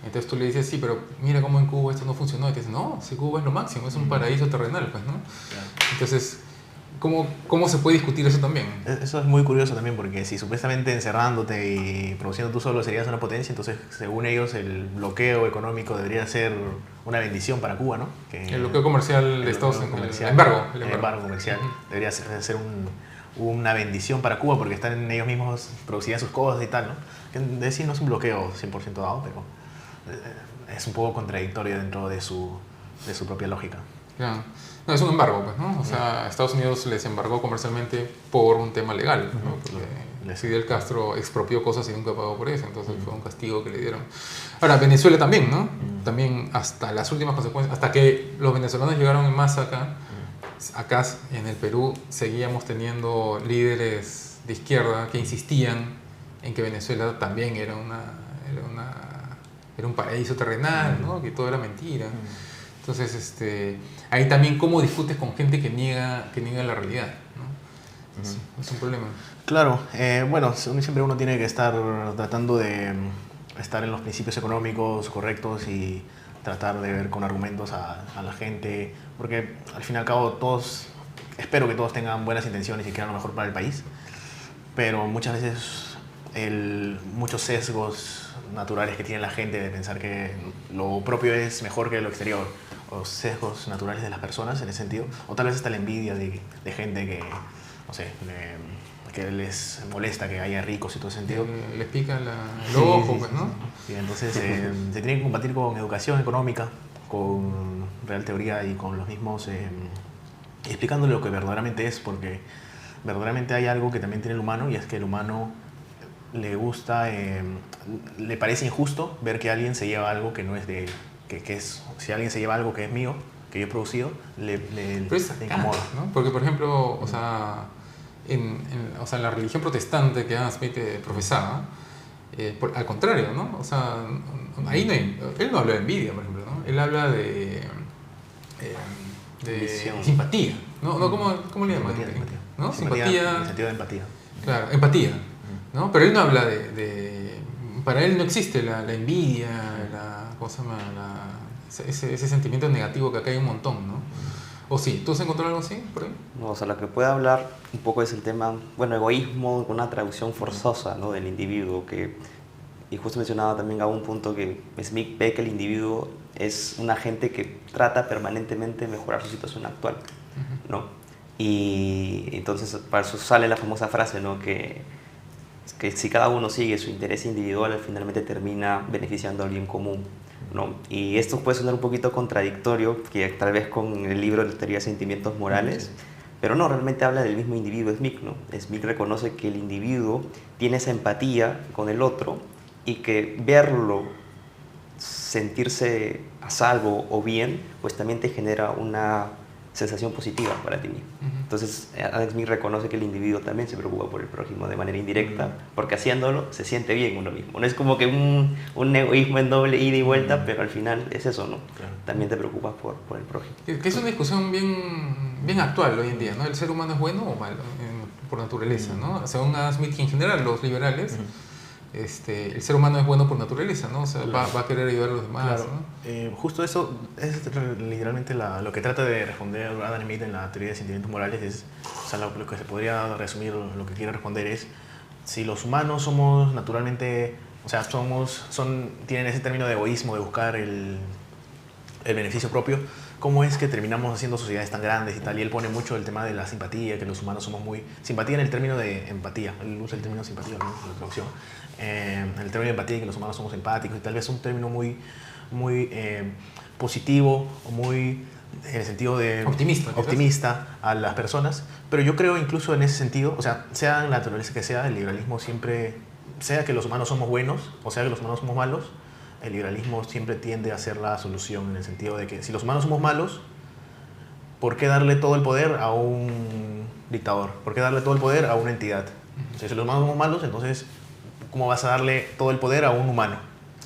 Entonces tú le dices, sí, pero mira cómo en Cuba esto no funcionó. Y te dicen, no, si Cuba es lo máximo, es un paraíso terrenal, pues, ¿no? Claro. Entonces, ¿cómo se puede discutir eso también? Eso es muy curioso también, porque si supuestamente encerrándote y produciendo tú solo serías una potencia, entonces según ellos el bloqueo económico debería ser una bendición para Cuba, ¿no? El bloqueo comercial de Estados Unidos, el embargo comercial debería ser una bendición para Cuba, porque están ellos mismos produciendo sus cosas y tal, ¿no? Que decir no es un bloqueo 100% dado, pero es un poco contradictorio dentro de su propia lógica. Claro. No, es un embargo, pues, ¿no? O sea, Estados Unidos les embargó comercialmente por un tema legal, ¿no? Porque Fidel Castro expropió cosas y nunca pagó por eso, entonces fue un castigo que le dieron. Ahora, Venezuela también, ¿no? También hasta las últimas consecuencias, hasta que los venezolanos llegaron en masa acá en el Perú seguíamos teniendo líderes de izquierda que insistían en que Venezuela también era un paraíso terrenal, ¿no? Que todo era mentira. Entonces, ahí también cómo discutes con gente que niega la realidad, ¿no? Es un problema. Claro, bueno, siempre uno tiene que estar tratando de estar en los principios económicos correctos y tratar de ver con argumentos a la gente, porque al fin y al cabo espero que todos tengan buenas intenciones y quieran lo mejor para el país, pero muchas veces muchos sesgos naturales que tiene la gente de pensar que lo propio es mejor que lo exterior, o sesgos naturales de las personas en ese sentido, o tal vez hasta la envidia de gente que, no sé, que les molesta que haya ricos y todo ese sentido. Les pica el ojo, pues, ¿no? Sí, entonces se tiene que combatir con educación económica, con real teoría y con los mismos, explicándole lo que verdaderamente es, porque verdaderamente hay algo que también tiene el humano, y es que el humano le gusta, le parece injusto ver que alguien se lleva algo que no es de él, si alguien se lleva algo que es mío, que yo he producido, le incomoda, ¿no? Porque, por ejemplo, o sea, en la religión protestante que Adam Smith profesaba, al contrario, ¿no? O sea, ahí él no habla de envidia, por ejemplo, ¿no? Él habla de simpatía, ¿no? ¿Cómo le llaman? Empatía. ¿No? Simpatía. En el sentido de empatía. Claro, empatía, ¿no? Pero él no habla para él no existe la envidia, ¿cómo se llama? Ese sentimiento negativo que acá hay un montón, ¿no? ¿O sí? ¿Tú has encontrado algo así por ahí? No, o sea, lo que puede hablar un poco es el tema, bueno, egoísmo, una traducción forzosa, ¿no? Del individuo, y justo mencionaba también a un punto que Smith ve que el individuo es un agente que trata permanentemente de mejorar su situación actual, ¿no? Y entonces para eso sale la famosa frase, ¿no? Que si cada uno sigue su interés individual, finalmente termina beneficiando al bien común, ¿no? Y esto puede sonar un poquito contradictorio, que tal vez con el libro de teoría de sentimientos morales, pero no, realmente habla del mismo individuo Smith, ¿no? Smith reconoce que el individuo tiene esa empatía con el otro y que verlo sentirse a salvo o bien, pues también te genera una sensación positiva para ti mismo. Entonces, Adam Smith reconoce que el individuo también se preocupa por el prójimo de manera indirecta, porque haciéndolo se siente bien uno mismo. No es como que un egoísmo en doble ida y vuelta, pero al final es eso, ¿no? Claro. También te preocupas por el prójimo. Que es una discusión bien actual hoy en día, ¿no? ¿El ser humano es bueno o malo por naturaleza, ¿no? Según Adam Smith y en general los liberales, el ser humano es bueno por naturaleza, ¿no? O sea, claro, va a querer ayudar a los demás, claro, ¿no? Justo eso es literalmente lo que trata de responder Adam Smith en la teoría de sentimientos morales. O sea, lo que se podría resumir, lo que quiere responder es: si los humanos somos naturalmente, o sea, tienen ese término de egoísmo, de buscar el beneficio propio, ¿cómo es que terminamos haciendo sociedades tan grandes y tal? Y él pone mucho el tema de la simpatía, que los humanos somos muy... Simpatía en el término de empatía. Él usa el término simpatía, ¿no? En la traducción. En el término de empatía, que los humanos somos empáticos y tal vez es un término muy positivo o muy en el sentido de optimista a las personas, pero yo creo incluso en ese sentido, o sea, sea en la naturaleza que sea, el liberalismo siempre, sea que los humanos somos buenos o sea que los humanos somos malos, el liberalismo siempre tiende a ser la solución, en el sentido de que si los humanos somos malos, ¿por qué darle todo el poder a un dictador? ¿Por qué darle todo el poder a una entidad? O sea, si los humanos somos malos, entonces, ¿cómo vas a darle todo el poder a un humano?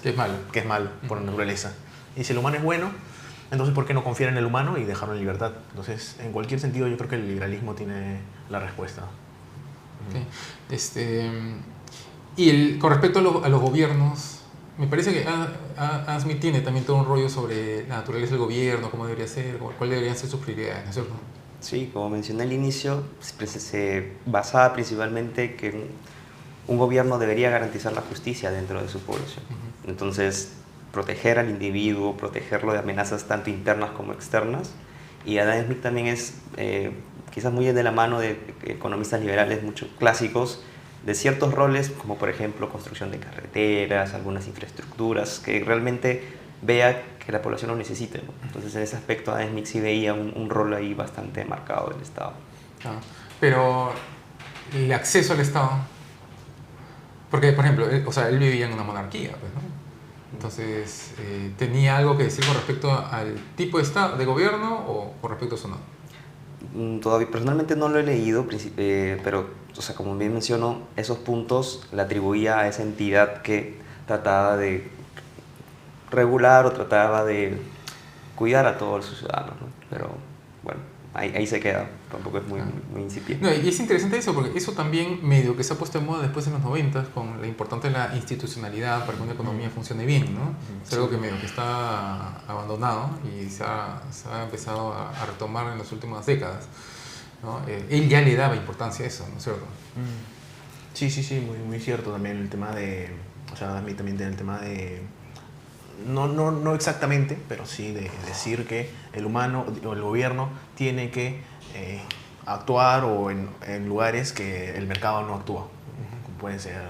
Que es malo. Que es malo, por naturaleza. Y si el humano es bueno, entonces ¿por qué no confiar en el humano y dejarlo en libertad? Entonces, en cualquier sentido, yo creo que el liberalismo tiene la respuesta. Okay. Con respecto a los gobiernos, me parece que Adam Smith tiene también todo un rollo sobre la naturaleza del gobierno, cómo debería ser, cuáles deberían ser sus prioridades, ¿no es cierto? Sí, como mencioné al inicio, se basaba principalmente que un gobierno debería garantizar la justicia dentro de su población. Entonces, proteger al individuo, protegerlo de amenazas tanto internas como externas. Y Adam Smith también es quizás muy de la mano de economistas liberales, muchos clásicos, de ciertos roles, como por ejemplo construcción de carreteras, algunas infraestructuras, que realmente vea que la población lo necesite, ¿no? Entonces, en ese aspecto, Adam Smith sí veía un rol ahí bastante marcado del Estado. Pero el acceso al Estado, porque por ejemplo, él vivía en una monarquía, pues, ¿no? Entonces, ¿tenía algo que decir con respecto al tipo de estado, de gobierno o con respecto a eso no? Todavía personalmente no lo he leído, pero, o sea, como bien menciono, esos puntos le atribuía a esa entidad que trataba de regular o trataba de cuidar a todos sus ciudadanos, ¿no? Pero bueno, ahí se queda, tampoco es muy incipiente. No, y es interesante eso, porque eso también medio que se ha puesto de moda después en los 90 con la importancia de la institucionalidad para que una economía funcione bien, ¿no? Es algo que medio que está abandonado y se ha empezado a retomar en las últimas décadas, ¿no? Él ya le daba importancia a eso, ¿no es cierto? Sí, muy cierto también el tema de, o sea, a mí también el tema de, no exactamente, pero sí de decir que el humano o el gobierno tiene que actuar o en lugares que el mercado no actúa. Pueden ser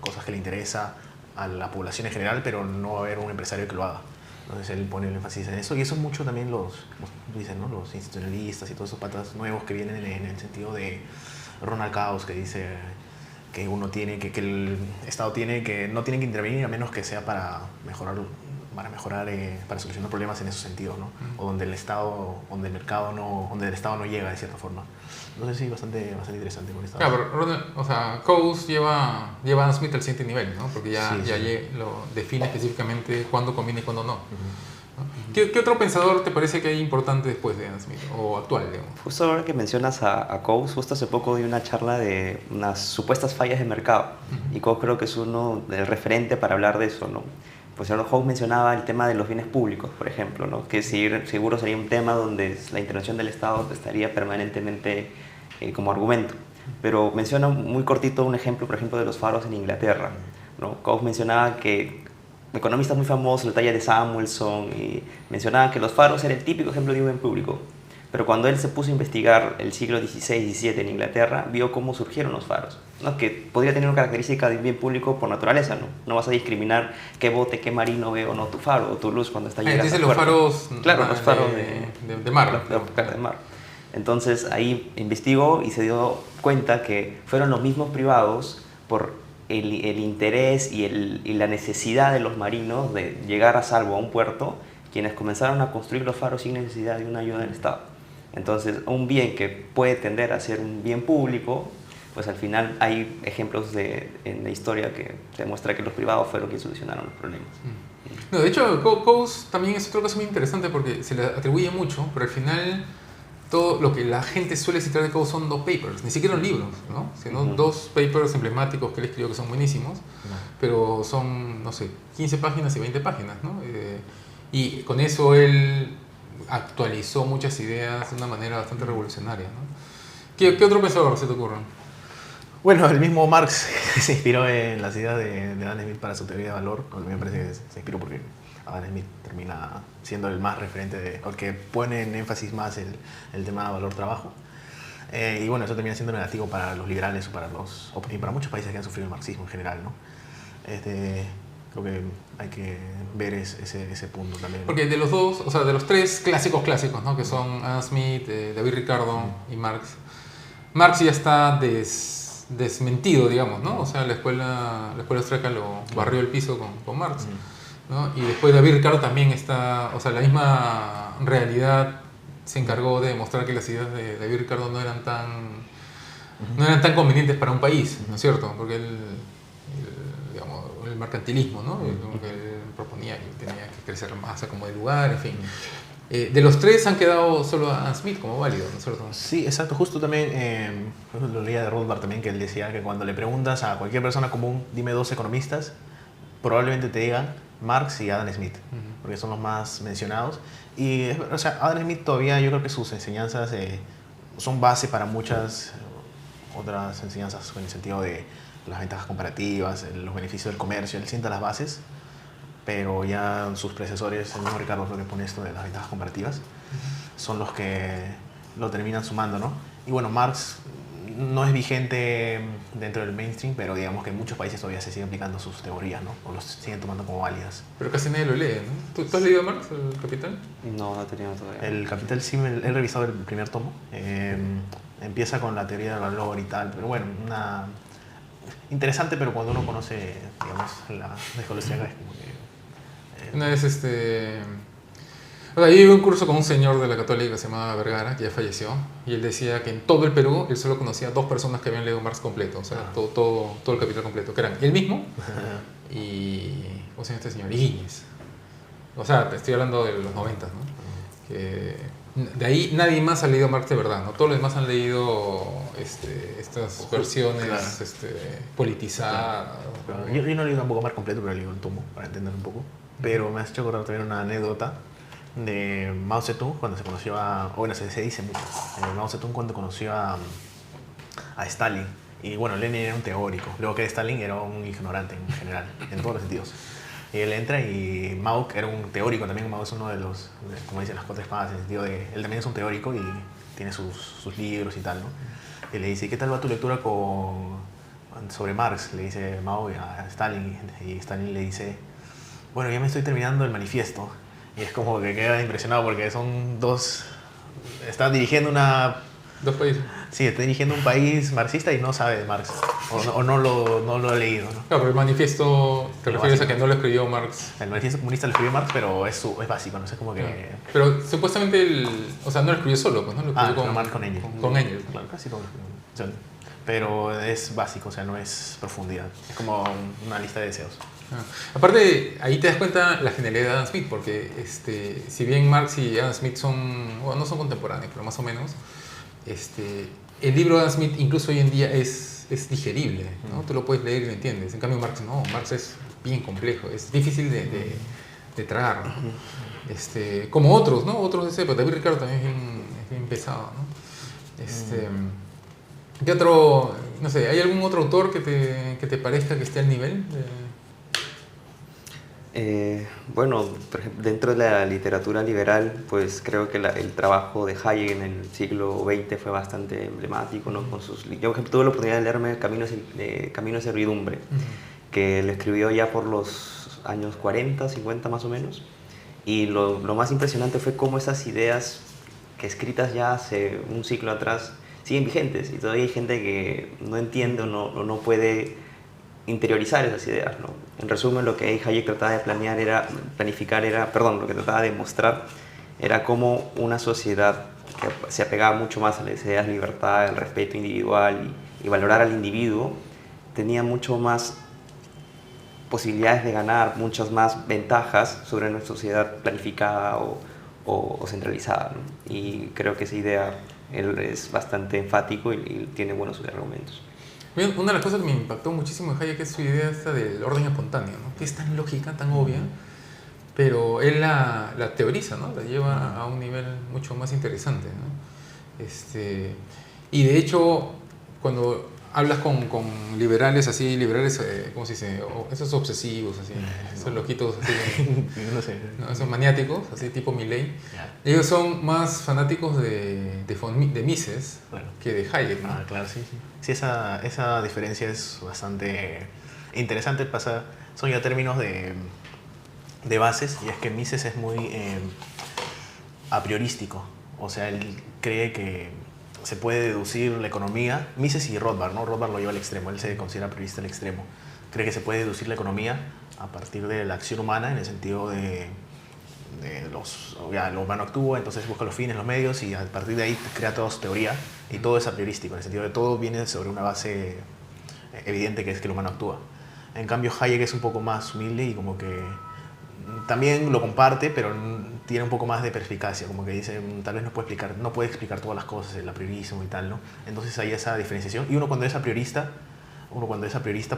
cosas que le interesa a la población en general, pero no va a haber un empresario que lo haga. Entonces él pone el énfasis en eso, y eso mucho también dicen, ¿no? Los institucionalistas y todos esos patas nuevos que vienen en el sentido de Ronald Coase, que dice que uno tiene que el Estado no tiene que intervenir a menos que sea para mejorar, para solucionar problemas en esos sentidos, ¿no? O donde el Estado no llega de cierta forma. Entonces sí, bastante interesante con esta. Claro, pero Coase lleva a Adam Smith al siguiente nivel, ¿no? Porque ya lo define específicamente cuándo conviene y cuándo no. ¿Qué otro pensador te parece que hay importante después de Adam Smith o actual, digamos? Justo ahora que mencionas a Coase, justo hace poco di una charla de unas supuestas fallas de mercado, y Coase creo que es uno del referente para hablar de eso, ¿no? Pues Coase mencionaba el tema de los bienes públicos, por ejemplo, ¿no? Que seguro sería un tema donde la intervención del Estado estaría permanentemente como argumento. Pero menciona muy cortito un ejemplo, por ejemplo, de los faros en Inglaterra, ¿no? Coase mencionaba que economistas muy famosos, la talla de Samuelson, y mencionaban que los faros era el típico ejemplo de un bien público. Pero cuando él se puso a investigar el siglo XVI y XVII en Inglaterra, vio cómo surgieron los faros, ¿no? Que podría tener una característica de bien público por naturaleza, ¿no? No vas a discriminar qué bote, qué marino ve o no tu faro o tu luz cuando está llegando. Entonces los faros, claro, los faros de mar. De mar. Entonces ahí investigó y se dio cuenta que fueron los mismos privados por el interés y la necesidad de los marinos de llegar a salvo a un puerto, quienes comenzaron a construir los faros sin necesidad de una ayuda del Estado. Entonces, un bien que puede tender a ser un bien público, pues al final hay ejemplos en la historia que demuestra que los privados fueron quienes solucionaron los problemas. No, de hecho, Coase también es otro caso muy interesante porque se le atribuye mucho, pero al final todo lo que la gente suele citar de Coase son 2 papers, ni siquiera libros, ¿no? Sino 2 papers emblemáticos que él escribió que son buenísimos, pero son, no sé, 15 páginas y 20 páginas, ¿no? Y con eso él actualizó muchas ideas de una manera bastante revolucionaria, ¿no? ¿Qué otro pensador se te ocurre? Bueno, el mismo Marx se inspiró en las ideas de Adam Smith para su teoría de valor. A mí me parece que se inspiró porque Adam Smith termina siendo el más referente, o el que pone en énfasis más el tema de valor-trabajo. Y bueno, eso termina siendo negativo para los liberales y para muchos países que han sufrido el marxismo en general, ¿no? Creo que hay que ver ese punto también, ¿no? Porque de los dos, o sea, de los 3 clásicos, ¿no? Que son Adam Smith, David Ricardo y Marx ya está desmentido, digamos, ¿no? O sea, la escuela austríaca lo barrió el piso con Marx. ¿no? Y después David Ricardo también está, o sea, la misma realidad se encargó de demostrar que las ideas de David Ricardo no eran tan convenientes para un país, ¿no es cierto? Porque digamos, el mercantilismo, ¿no? Lo que él proponía que tenía que crecer más como de lugar, en fin. De los tres han quedado solo Adam Smith como válido, ¿no es cierto? Sí, exacto. Justo también, lo leía de Rothbard también, que él decía que cuando le preguntas a cualquier persona común, dime dos economistas, probablemente te digan Marx y Adam Smith, porque son los más mencionados. Y, o sea, Adam Smith todavía, yo creo que sus enseñanzas son base para muchas otras enseñanzas en el sentido de las ventajas comparativas, los beneficios del comercio. Él sienta las bases, pero ya sus predecesores, el mismo Ricardo creo que pone esto de las ventajas comparativas, son los que lo terminan sumando, ¿no? Y bueno, Marx no es vigente dentro del mainstream, pero digamos que en muchos países todavía se siguen aplicando sus teorías, ¿no? O los siguen tomando como válidas. Pero casi nadie lo lee, ¿no? ¿Tú has leído Marx, el Capital? No, no he tenido todavía. El Capital sí, he revisado el primer tomo. Empieza con la teoría del valor y tal, pero bueno, interesante, pero cuando uno conoce, digamos, la psicología es como que... Una vez o sea, yo iba a un curso con un señor de la Católica que se llamaba Vergara, que ya falleció, y él decía que en todo el Perú él solo conocía 2 personas que habían leído Marx completo, o sea, todo el Capital completo, que eran él mismo y... ¿cómo se llama este señor? Higuíñez. O sea, te estoy hablando de los 90, ¿no? Que de ahí nadie más ha leído Marx de verdad, ¿no? Todos los demás han leído estas versiones claro. Politizadas. Claro. Yo no he leído tampoco Marx completo, pero he leído el tomo para entender un poco. Pero me has hecho acordar también una anécdota de Mao Zedong cuando se conoció bueno, se dice mucho, Mao Zedong cuando conoció a Stalin. Y bueno, Lenin era un teórico, luego que Stalin era un ignorante en general, en todos los sentidos. Y él entra y Mao era un teórico también. Mao es uno de los, como dicen, las 4 espadas, en el sentido de él también es un teórico y tiene sus libros y tal, ¿no? Y le dice, ¿qué tal va tu lectura sobre Marx? Le dice Mao a Stalin, y Stalin le dice, bueno, ya me estoy terminando el manifiesto. Y es como que queda impresionado porque son dos... Está dirigiendo una... 2 países. Sí, está dirigiendo un país marxista y no sabe de Marx. O no lo ha leído, ¿no? Claro, pero el manifiesto, te refieres a que no lo escribió Marx. El manifiesto comunista lo escribió Marx, pero es básico, no sé, como que... Claro. Pero supuestamente, o sea, no lo escribió solo, pues no lo escribió Marx con Engels. Con Engels. Claro, casi todo lo escribió. Pero es básico, o sea, no es profundidad. Es como una lista de deseos. Aparte, ahí te das cuenta la genialidad de Adam Smith, porque si bien Marx y Adam Smith no son contemporáneos, pero más o menos, el libro de Adam Smith incluso hoy en día es digerible, ¿no? Tú lo puedes leer y lo entiendes. En cambio Marx no, Marx es bien complejo, es difícil de tragar, ¿no? Como otros, ¿no? Otros de ese, pero David Ricardo también es bien pesado, ¿no? ¿Qué otro, no sé, hay algún otro autor que te parezca que esté al nivel? Bueno, por ejemplo, dentro de la literatura liberal, pues creo que el trabajo de Hayek en el siglo XX fue bastante emblemático, ¿no? Yo, por ejemplo, tuve la oportunidad de leerme Camino de Servidumbre, que lo escribió ya por los años 40, 50 más o menos, y lo más impresionante fue cómo esas ideas que escritas ya hace un siglo atrás siguen vigentes, y todavía hay gente que no entiende o no puede interiorizar esas ideas, ¿no? En resumen, lo que Hayek trataba de lo que trataba de mostrar era cómo una sociedad que se apegaba mucho más a las ideas de libertad, el respeto individual y valorar al individuo, tenía mucho más posibilidades de ganar, muchas más ventajas sobre una sociedad planificada o centralizada, ¿no? Y creo que esa idea él es bastante enfático y tiene buenos argumentos. Una de las cosas que me impactó muchísimo de Hayek es su idea esta del orden espontáneo, ¿no? Que es tan lógica, tan obvia, pero él la teoriza, ¿no? La lleva a un nivel mucho más interesante, ¿no? Y de hecho, cuando hablas con liberales así, ¿cómo se dice? Esos obsesivos, así, esos loquitos así, no sé. ¿no? Esos maniáticos, así tipo Milley, ellos son más fanáticos de Mises que de Hayek, ¿no? Claro, sí. Sí, esa diferencia es bastante interesante. Son ya términos de bases, y es que Mises es muy a priorístico. O sea, él cree que se puede deducir la economía. Mises y Rothbard, ¿no? Rothbard lo lleva al extremo, él se considera priorista al extremo. Cree que se puede deducir la economía a partir de la acción humana, en el sentido de lo humano actúa, entonces busca los fines, los medios, y a partir de ahí crea toda su teoría, y todo es a priorístico, en el sentido de todo viene sobre una base evidente, que es que el humano actúa. En cambio, Hayek es un poco más humilde y como que también lo comparte, pero tiene un poco más de perspicacia, como que dice, tal vez no puede explicar todas las cosas, el apriorismo y tal, ¿no? Entonces hay esa diferenciación, y uno cuando es a priorista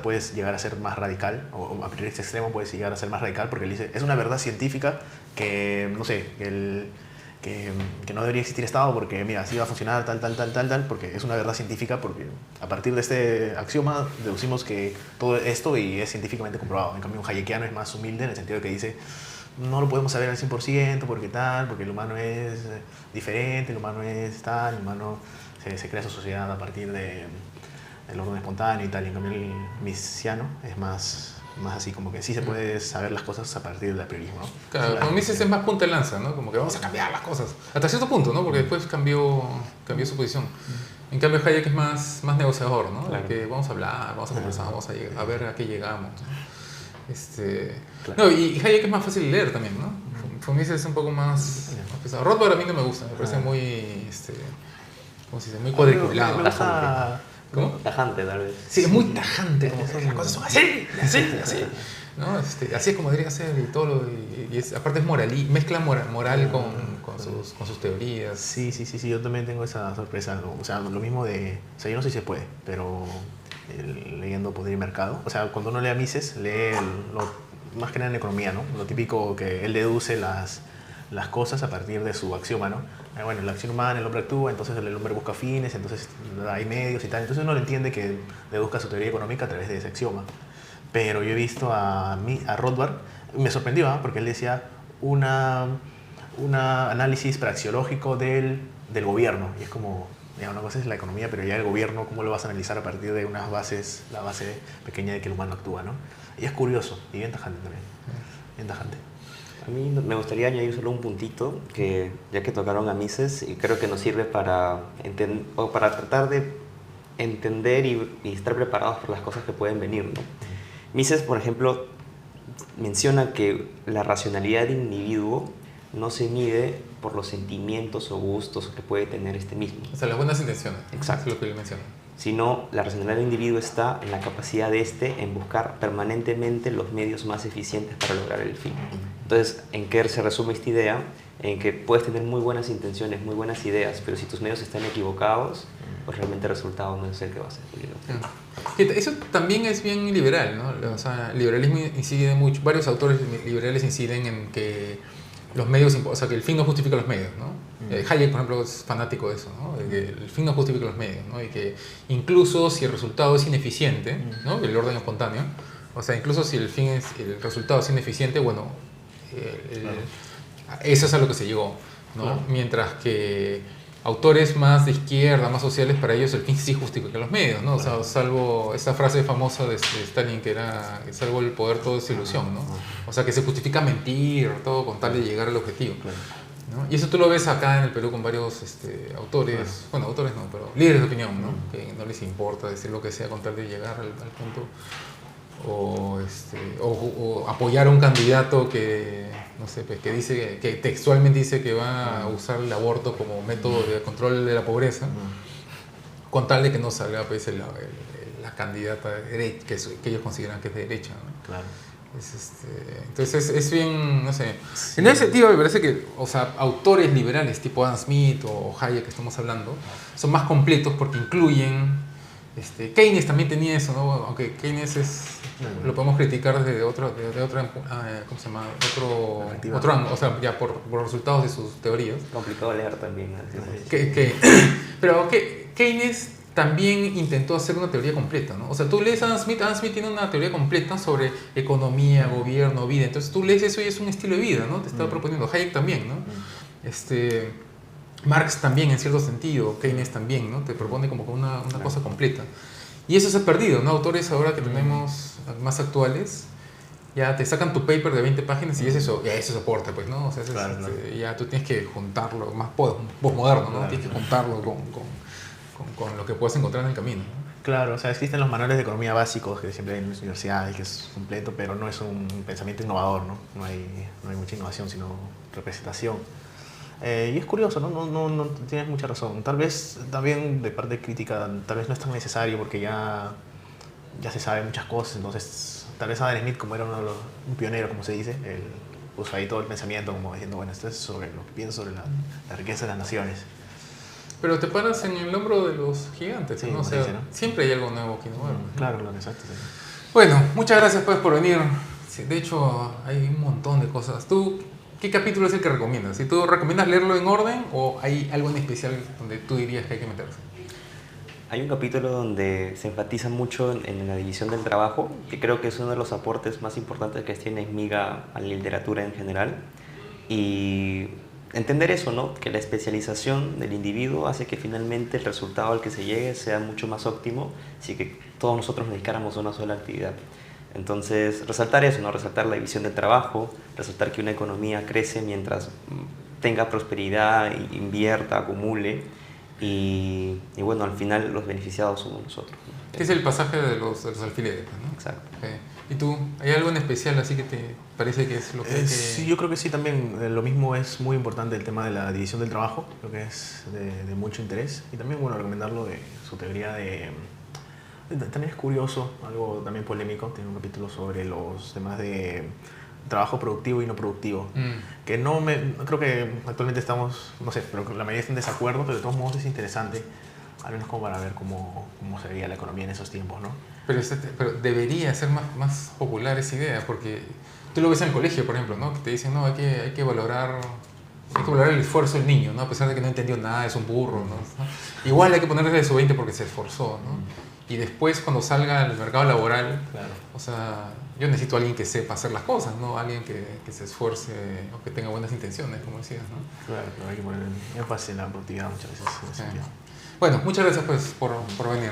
puedes llegar a ser más radical, o a priorista extremo puedes llegar a ser más radical, porque él dice, es una verdad científica que, no sé, que no debería existir Estado, porque mira, así va a funcionar tal, porque es una verdad científica, porque a partir de este axioma deducimos que todo esto y es científicamente comprobado. En cambio, un hayekiano es más humilde en el sentido de que dice, no lo podemos saber al 100%, porque el humano es diferente, el humano es tal, el humano se crea su sociedad a partir del orden espontáneo y tal. Y en cambio el misesiano es más así, como que sí se puede saber las cosas a partir del apriorismo, ¿no? Claro, como Mises es más punta de lanza, ¿no? Como que vamos a cambiar las cosas. Hasta cierto punto, ¿no? Porque después cambió su posición. En cambio Hayek es más negociador, ¿no? Claro. Que vamos a hablar, vamos a conversar, vamos a ver a qué llegamos, ¿no? Claro. No, y Hayek es más fácil de leer también, ¿no? Mises es un poco más pesado. Rothbard a mí no me gusta, me parece muy, ¿cómo se dice? Muy cuadriculado. Me gusta... ¿Cómo? Tajante, tal vez. Sí, es muy tajante, como que las cosas son así. ¿No? Así es como debería ser, y todo aparte es mezcla moral con sus teorías. Sí, yo también tengo esa sorpresa, ¿no? O sea, lo mismo o sea, yo no sé si se puede, pero leyendo Poder y Mercado, o sea, cuando uno lee a Mises, lee más que nada en economía, ¿no? Lo típico que él deduce las cosas a partir de su axioma, ¿no? Bueno, la acción humana, el hombre actúa, entonces el hombre busca fines, entonces hay medios y tal. Entonces uno le entiende que deduzca su teoría económica a través de ese axioma. Pero yo he visto a Rothbard, me sorprendió, ¿eh? Porque él decía un análisis praxeológico del gobierno. Y es como, ya, una cosa es la economía, pero ya el gobierno, ¿cómo lo vas a analizar a partir de unas bases, la base pequeña de que el humano actúa, ¿no? Y es curioso y bien tajante también. Bien tajante. A mí me gustaría añadir solo un puntito, que ya que tocaron a Mises, y creo que nos sirve para tratar de entender y estar preparados por las cosas que pueden venir, ¿no? Mises, por ejemplo, menciona que la racionalidad del individuo no se mide por los sentimientos o gustos que puede tener este mismo. O sea, las buenas intenciones. Exacto. Es lo que él menciona. Sino la racionalidad del individuo está en la capacidad de en buscar permanentemente los medios más eficientes para lograr el fin. Entonces, ¿en qué se resume esta idea? En que puedes tener muy buenas intenciones, muy buenas ideas, pero si tus medios están equivocados, pues realmente el resultado no es el que va a ser. Eso también es bien liberal, ¿no? O sea, el liberalismo incide mucho, varios autores liberales inciden en que los medios, o sea, que el fin no justifica los medios, ¿no? Hayek, por ejemplo, es fanático de eso, ¿no? De que el fin no justifica los medios, ¿no? Y que incluso si el resultado es ineficiente, ¿no? El orden espontáneo, o sea, incluso si el resultado es ineficiente, bueno, eso es a lo que se llegó, ¿no? Claro. Mientras que autores más de izquierda, más sociales, para ellos el fin sí justifica los medios, ¿no? Claro. O sea, salvo esa frase famosa de Stalin que era, salvo el poder todo es ilusión, ¿no? O sea, que se justifica mentir, todo con tal de llegar al objetivo. Claro. ¿No? Y eso tú lo ves acá en el Perú con varios autores, bueno, autores no, pero líderes de opinión, ¿no? Que no les importa decir lo que sea con tal de llegar al punto, o apoyar a un candidato que, no sé, pues, que dice, que textualmente dice que va a usar el aborto como método de control de la pobreza, con tal de que no salga, pues, la candidata que ellos consideran que es de derecha, ¿no? Claro. Entonces es bien, no sé, sí. En ese sentido me parece que, o sea, autores liberales tipo Adam Smith o Hayek que estamos hablando son más completos porque incluyen, Keynes también tenía eso, ¿no? Aunque Keynes lo podemos criticar desde otra, ¿cómo se llama? Otro, o sea, ya por los resultados de sus teorías. Complicado leer también, ¿no? Pero Keynes también intentó hacer una teoría completa, ¿no? O sea, tú lees a Adam Smith tiene una teoría completa sobre economía, gobierno, vida. Entonces tú lees eso y es un estilo de vida, ¿no? Te está proponiendo. Hayek también, ¿no? Marx también, en cierto sentido. Keynes también, ¿no? Te propone como una cosa completa. Y eso se ha perdido, ¿no? Autores ahora que tenemos más actuales, ya te sacan tu paper de 20 páginas y es eso, ya eso soporta, pues, ¿no? O sea, ya tú tienes que juntarlo, más postmoderno, ¿no? Tienes que juntarlo con lo que puedes encontrar en el camino, ¿no? Claro, o sea, existen los manuales de economía básicos que siempre hay en las universidades, que es completo, pero no es un pensamiento innovador, ¿no? No hay mucha innovación, sino representación. Y es curioso, ¿no? No tienes mucha razón. Tal vez también de parte crítica, tal vez no es tan necesario porque ya se sabe muchas cosas, entonces tal vez Adam Smith, como era un pionero, como se dice, él puso ahí todo el pensamiento como diciendo, bueno, esto es sobre lo que pienso sobre la riqueza de las naciones. Pero te paras en el hombro de los gigantes, Sí, ¿no? O sea, dice, ¿no? siempre hay algo nuevo que innovar, ¿no? Claro, exacto. Sí. Bueno, muchas gracias pues por venir. Sí, de hecho, hay un montón de cosas. ¿Tú qué capítulo es el que recomiendas? ¿Si tú recomiendas leerlo en orden o hay algo en especial donde tú dirías que hay que meterse? Hay un capítulo donde se enfatiza mucho en la división del trabajo, que creo que es uno de los aportes más importantes que tiene Miga a la literatura en general. Y entender eso, ¿no? Que la especialización del individuo hace que finalmente el resultado al que se llegue sea mucho más óptimo si que todos nosotros nos dedicáramos a una sola actividad. Entonces, resaltar eso, ¿no? Resaltar la división del trabajo, resaltar que una economía crece mientras tenga prosperidad, invierta, acumule. Y bueno, al final los beneficiados somos nosotros, ¿no? Que es el pasaje de los alfileres, ¿no? Exacto. Okay. ¿Y tú? ¿Hay algo en especial así que te parece que es lo que hay que...? Sí, yo creo que sí también. Lo mismo es muy importante el tema de la división del trabajo. Creo que es de mucho interés. Y también, bueno, recomendarlo de su teoría de... También es curioso, algo también polémico. Tiene un capítulo sobre los temas de trabajo productivo y no productivo. Que creo que actualmente estamos, no sé, pero la mayoría está en desacuerdo, pero de todos modos es interesante, al menos como para ver cómo sería la economía en esos tiempos, ¿no? Pero debería ser más popular esa idea, porque tú lo ves en el colegio, por ejemplo, ¿no? Que te dicen, no, hay que valorar el esfuerzo del niño, ¿no? A pesar de que no entendió nada, es un burro, ¿no? Igual hay que ponerle su 20 porque se esforzó, ¿no? Y después, cuando salga al mercado laboral, Claro. o sea, yo necesito a alguien que sepa hacer las cosas, ¿no? Alguien que se esfuerce o que tenga buenas intenciones, como decías, ¿no? Claro, pero hay que poner énfasis en la productividad muchas veces. En ese sentido. Bueno, muchas gracias pues por venir.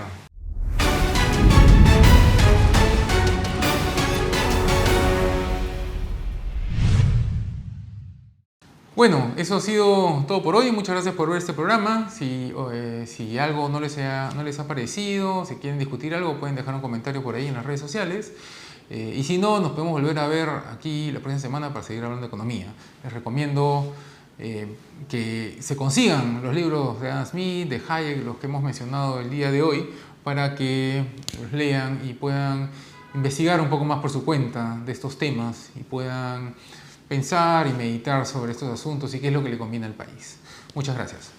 Bueno, eso ha sido todo por hoy. Muchas gracias por ver este programa. Si algo no les ha parecido, si quieren discutir algo, pueden dejar un comentario por ahí en las redes sociales. Y si no, nos podemos volver a ver aquí la próxima semana para seguir hablando de economía. Les recomiendo que se consigan los libros de Adam Smith, de Hayek, los que hemos mencionado el día de hoy, para que los lean y puedan investigar un poco más por su cuenta de estos temas y puedan pensar y meditar sobre estos asuntos y qué es lo que le conviene al país. Muchas gracias.